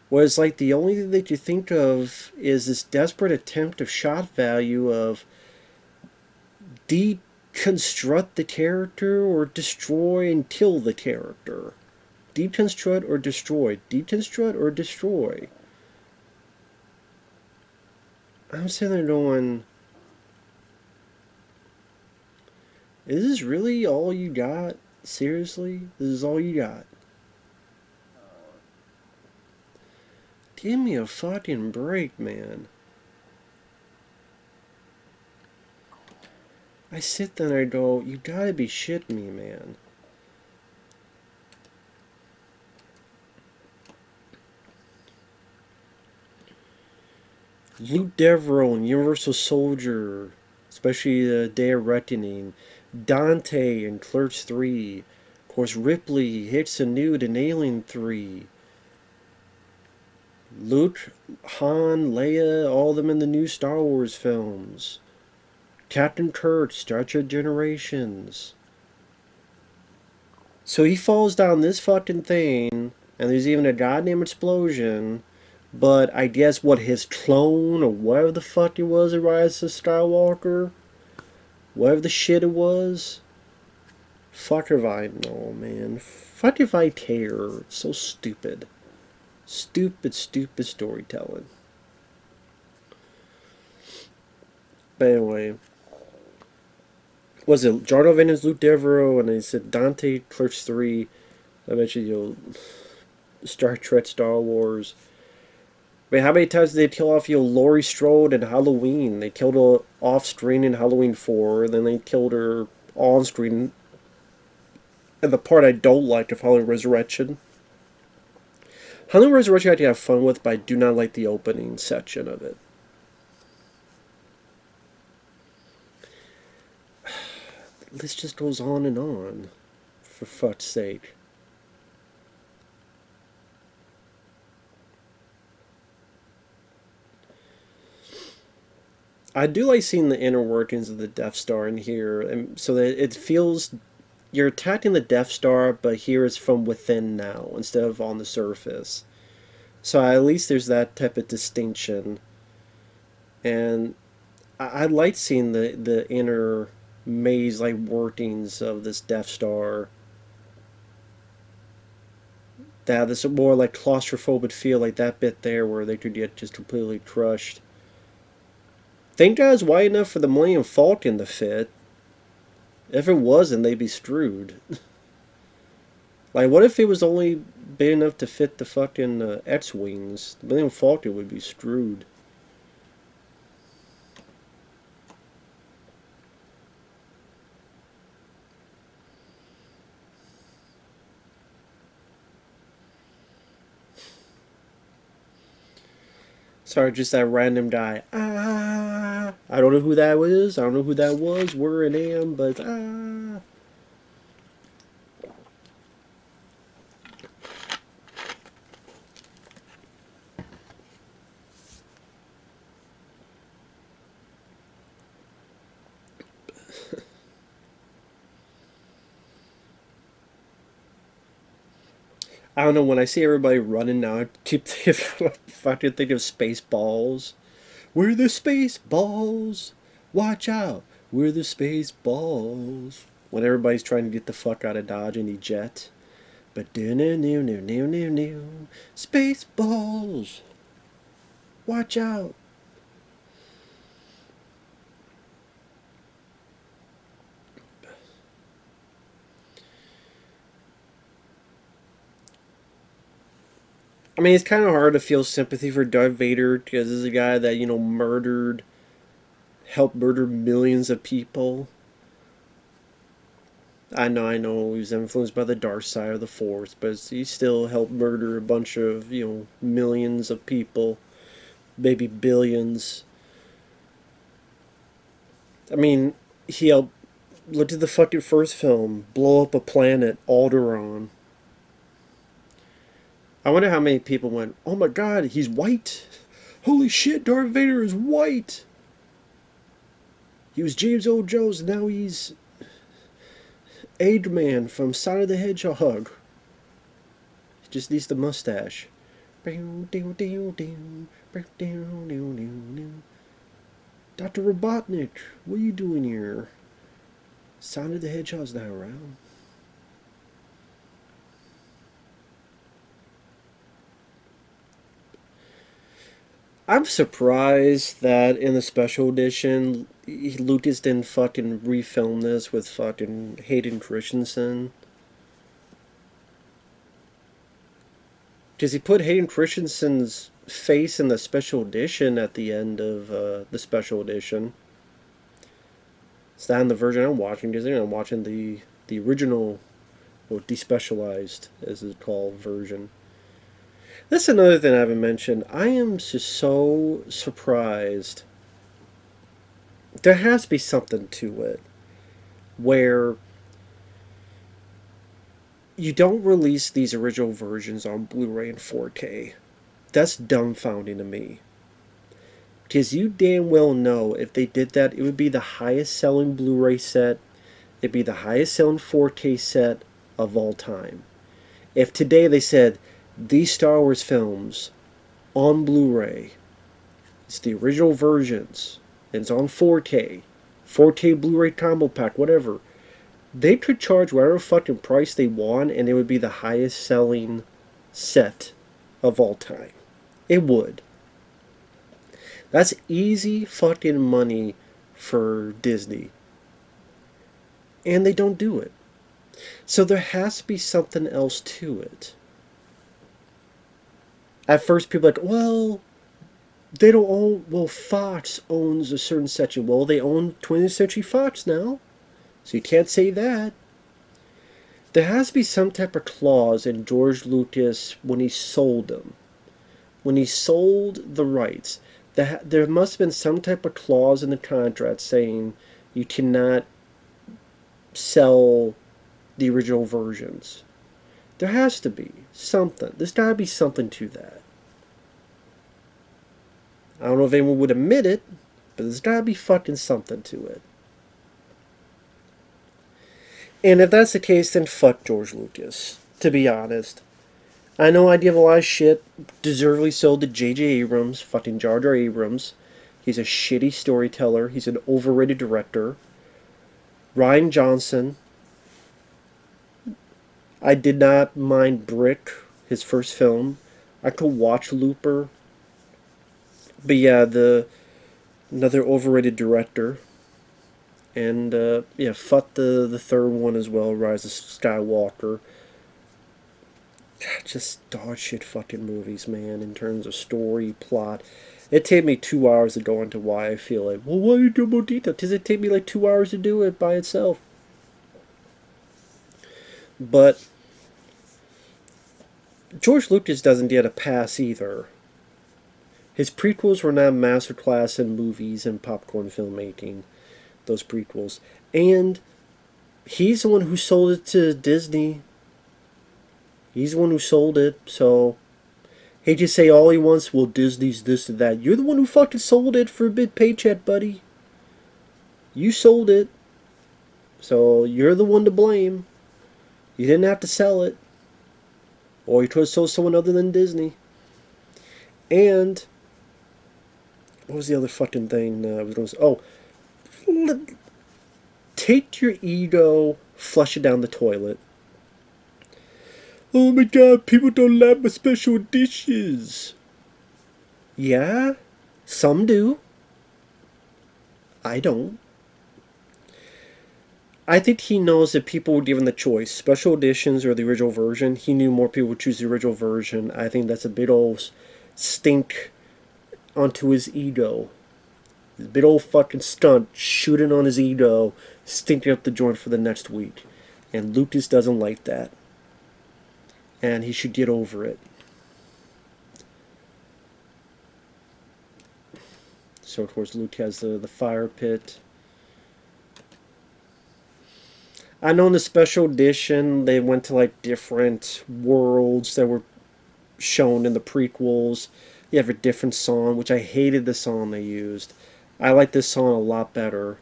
Whereas, like, the only thing that you think of is this desperate attempt of shot value of deconstruct the character or destroy and kill the character. Deconstruct or destroy. Deconstruct or destroy. I'm sitting there going, is this really all you got? Seriously? This is all you got? Give me a fucking break, man. I sit there and I go, you gotta be shitting me, man. Luke Devereaux and Universal Soldier, especially the Day of Reckoning. Dante and Clerks 3. Of course, Ripley hits a nude in Alien 3. Luke, Han, Leia, all of them in the new Star Wars films. Captain Kirk, Star Trek Generations. So he falls down this fucking thing, and there's even a goddamn explosion. But I guess what, his clone or whatever the fuck it was in Rise of Skywalker, whatever the shit it was, fuck if I know, man. Fuck if I care. It's so stupid. Stupid, stupid storytelling. But anyway, was it Jar Van's Luke Devereaux, and they said Dante Clerks 3. I mentioned, Star Trek, Star Wars. I mean, how many times did they kill off, Laurie Strode in Halloween? They killed her off screen in Halloween 4, then they killed her on screen. And the part I don't like of Halloween Resurrection. Halloween Resurrection I can have fun with, but I do not like the opening section of it. This just goes on and on. For fuck's sake. I do like seeing the inner workings of the Death Star in here, and so that it feels you're attacking the Death Star, but here it's from within now instead of on the surface. So at least there's that type of distinction, and I like seeing the inner maze like workings of this Death Star. That this more like claustrophobic feel, like that bit there where they could get just completely crushed. Thank God it's wide enough for the Millennium Falcon to fit. If it wasn't, they'd be screwed. Like, what if it was only big enough to fit the fucking X-Wings? The Millennium Falcon would be screwed. Sorry, just that random guy. Ah! I don't know who that was. I don't know who that was, where and am, but ah! I don't know, when I see everybody running now, I keep fucking thinking of Spaceballs. We're the Spaceballs! Watch out, we're the space balls. When everybody's trying to get the fuck out of Dodge in the jet. But space balls. Watch out. I mean, it's kind of hard to feel sympathy for Darth Vader because he's a guy that, you know, helped murder millions of people. I know, he was influenced by the dark side of the Force, but he still helped murder a bunch of, you know, millions of people, maybe billions. I mean, he helped, look at the fucking first film, blow up a planet, Alderaan. I wonder how many people went, oh my god, he's white. Holy shit, Darth Vader is white. He was James Earl Jones, now he's Eggman from Sonic the Hedgehog. He just needs the mustache. Dr. Robotnik, what are you doing here? Sonic the Hedgehog's not around. I'm surprised that in the special edition, Lucas didn't fucking refilm this with fucking Hayden Christensen. Because he put Hayden Christensen's face in the special edition at the end of the special edition. It's not in the version I'm watching, because I'm watching the original, or despecialized, as it's called, version. That's another thing I haven't mentioned. I am just so surprised. There has to be something to it where you don't release these original versions on Blu-ray and 4K. That's dumbfounding to me. Because you damn well know if they did that, it would be the highest selling Blu-ray set. It'd be the highest selling 4K set of all time. If today they said, these Star Wars films on Blu-ray, it's the original versions, and it's on 4K, 4K Blu-ray combo pack, whatever, they could charge whatever fucking price they want, and it would be the highest selling set of all time. It would. That's easy fucking money for Disney. And they don't do it. So there has to be something else to it. At first, people are like, well, they don't own, well, Fox owns a certain section. Well, they own 20th Century Fox now, so you can't say that. There has to be some type of clause in George Lucas when he sold them. When he sold the rights, there must have been some type of clause in the contract saying you cannot sell the original versions. There has to be something. There's got to be something to that. I don't know if anyone would admit it, but there's got to be fucking something to it. And if that's the case, then fuck George Lucas, to be honest. I know I give a lot of shit, deservedly so, to J.J. Abrams, fucking Jar Jar Abrams. He's a shitty storyteller. He's an overrated director. Rian Johnson. I did not mind Brick, his first film. I could watch Looper. But yeah, another overrated director. And yeah, fuck the third one as well, Rise of Skywalker. Just dog shit fucking movies, man, in terms of story, plot. It take me 2 hours to go into why I feel like, well, why you do more detail? Because it take me like 2 hours to do it by itself. But George Lucas doesn't get a pass either. His prequels were not a masterclass in movies and popcorn filmmaking, those prequels. And he's the one who sold it to Disney. He's the one who sold it, so he just say all he wants, well, Disney's this and that. You're the one who fucking sold it for a big paycheck, buddy. You sold it, so you're the one to blame. You didn't have to sell it. Or you could have sold someone other than Disney. And what was the other fucking thing I was going to say? Oh, Take your ego, flush it down the toilet. Oh my god, people don't like my special dishes. Yeah, some do. I don't. I think he knows that people were given the choice, special editions or the original version. He knew more people would choose the original version. I think that's a big old stink onto his ego. His big old fucking stunt shooting on his ego, stinking up the joint for the next week. And Lucas doesn't like that. And he should get over it. So, of course, Luke has the fire pit. I know in the special edition they went to like different worlds that were shown in the prequels. You have a different song, which I hated the song they used. I like this song a lot better.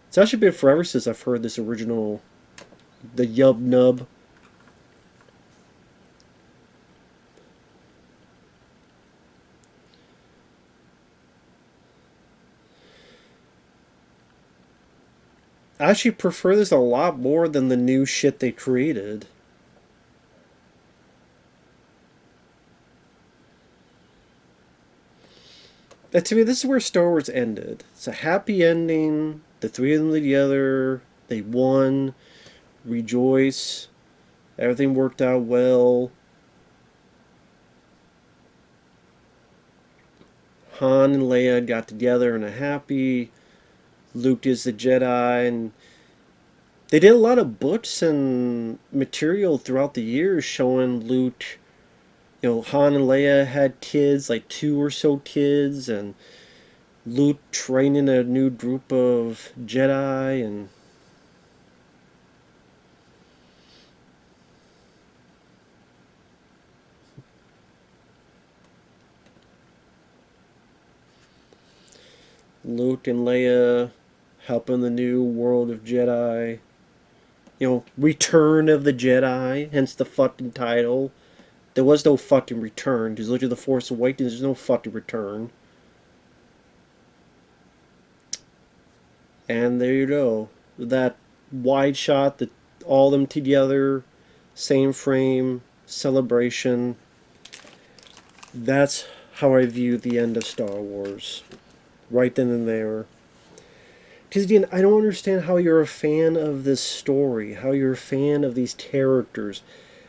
It's actually been forever since I've heard this original, the Yub Nub. I actually prefer this a lot more than the new shit they created. And to me, this is where Star Wars ended. It's a happy ending. The three of them together. They won. Rejoice. Everything worked out well. Han and Leia got together and are happy. Luke is the Jedi, and they did a lot of books and material throughout the years showing Luke. You know, Han and Leia had kids, like 2 or so kids, and Luke training a new group of Jedi, and Luke and Leia helping the new world of Jedi. You know, Return of the Jedi, hence the fucking title. There was no fucking return, because look at the Force Awakens, there's no fucking return. And there you go. That wide shot, that all of them together, same frame, celebration. That's how I view the end of Star Wars. Right then and there. Because again, I don't understand how you're a fan of this story, how you're a fan of these characters.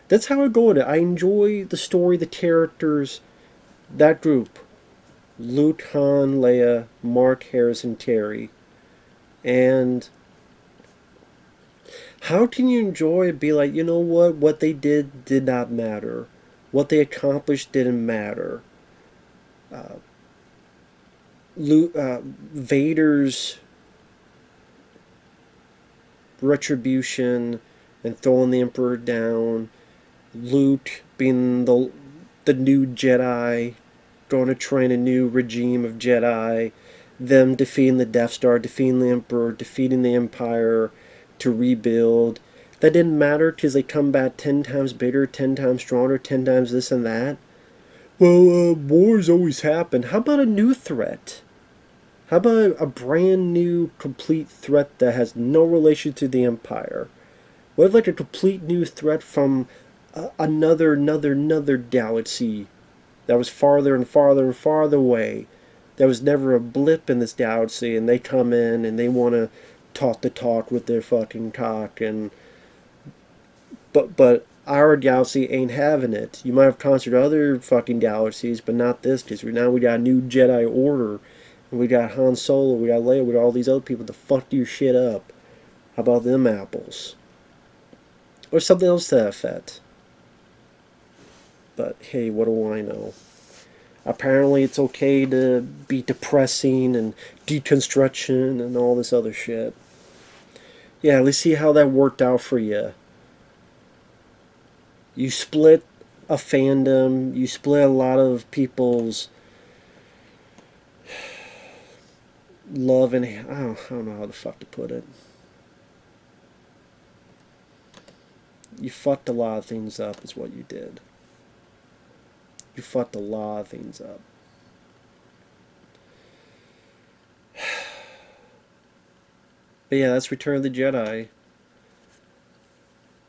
That's how I go with it. I enjoy the story, the characters, that group. Luke, Han, Leia, Mark, Harrison, Terry. And how can you enjoy it, be like, you know what they did not matter. What they accomplished didn't matter. Vader's retribution and throwing the Emperor down. Luke being the new Jedi, going to train a new regime of Jedi. Them defeating the Death Star, defeating the Emperor, defeating the Empire to rebuild. That didn't matter because they come back 10 times bigger, 10 times stronger, 10 times this and that. Well, wars always happen. How about a new threat? How about a brand new, complete threat that has no relation to the Empire? What if like a complete new threat from another galaxy that was farther and farther and farther away? There was never a blip in this galaxy, and they come in and they want to talk the talk with their fucking cock, and but our galaxy ain't having it. You might have conquered other fucking galaxies, but not this, because now we got a new Jedi Order, and we got Han Solo, we got Leia, we got all these other people to fuck your shit up. How about them apples? Or something else to that effect. But hey, what do I know? Apparently it's okay to be depressing and deconstruction and all this other shit. Yeah, let's see how that worked out for you. You split a fandom, you split a lot of people's love, and I don't know how the fuck to put it. You fucked a lot of things up is what you did. You fucked a lot of things up. But yeah, that's Return of the Jedi.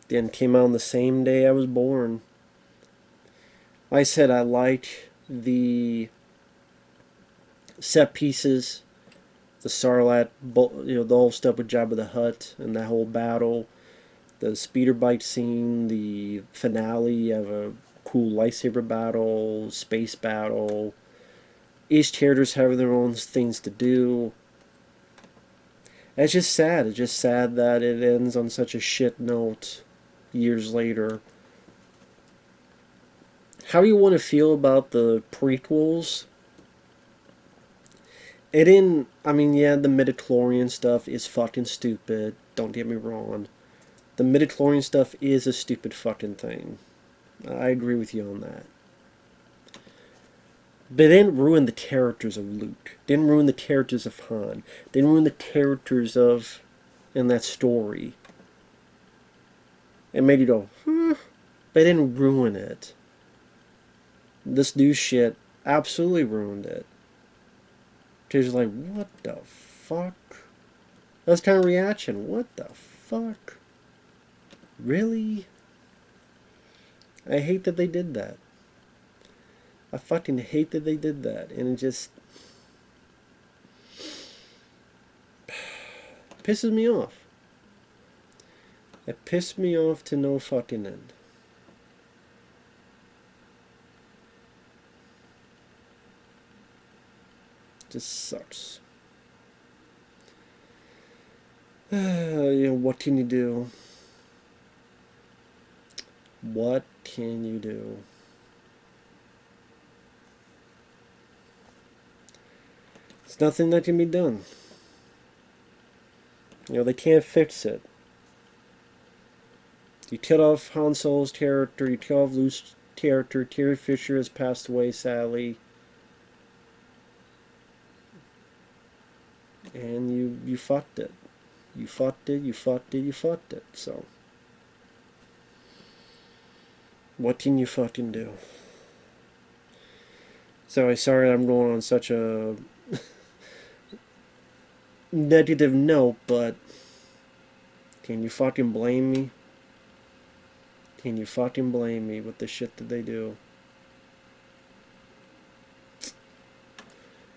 And came out on the same day I was born. Like I said, I like the set pieces, the Sarlacc, the whole stuff with Jabba the Hutt and that whole battle, the speeder bike scene, the finale of a cool lightsaber battle, space battle. Each characters have their own things to do. It's just sad. It's just sad that it ends on such a shit note years later. How do you want to feel about the prequels? It didn't. I mean, yeah, the midichlorian stuff is fucking stupid. Don't get me wrong. The midichlorian stuff is a stupid fucking thing. I agree with you on that. But it didn't ruin the characters of Luke. Didn't ruin the characters of Han. Didn't ruin the characters of in that story. It made you go, but it didn't ruin it. This new shit absolutely ruined it. Just like, what the fuck? That's kind of reaction. What the fuck? Really? I hate that they did that. I fucking hate that they did that. And it just pisses me off. It pissed me off to no fucking end. Just sucks. What can you do? What can you do? There's nothing that can be done. They can't fix it. You killed off Han Solo's character, you killed off Luke's character, Carrie Fisher has passed away, sadly. And you fucked it. You fucked it, you fucked it, you fucked it. So, what can you fucking do? So, sorry I'm going on such a negative note, but can you fucking blame me? Can you fucking blame me with the shit that they do?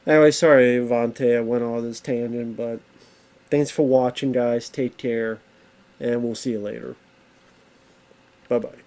Anyway, sorry, Vonte, I went on this tangent, but thanks for watching, guys. Take care, and we'll see you later. Bye-bye.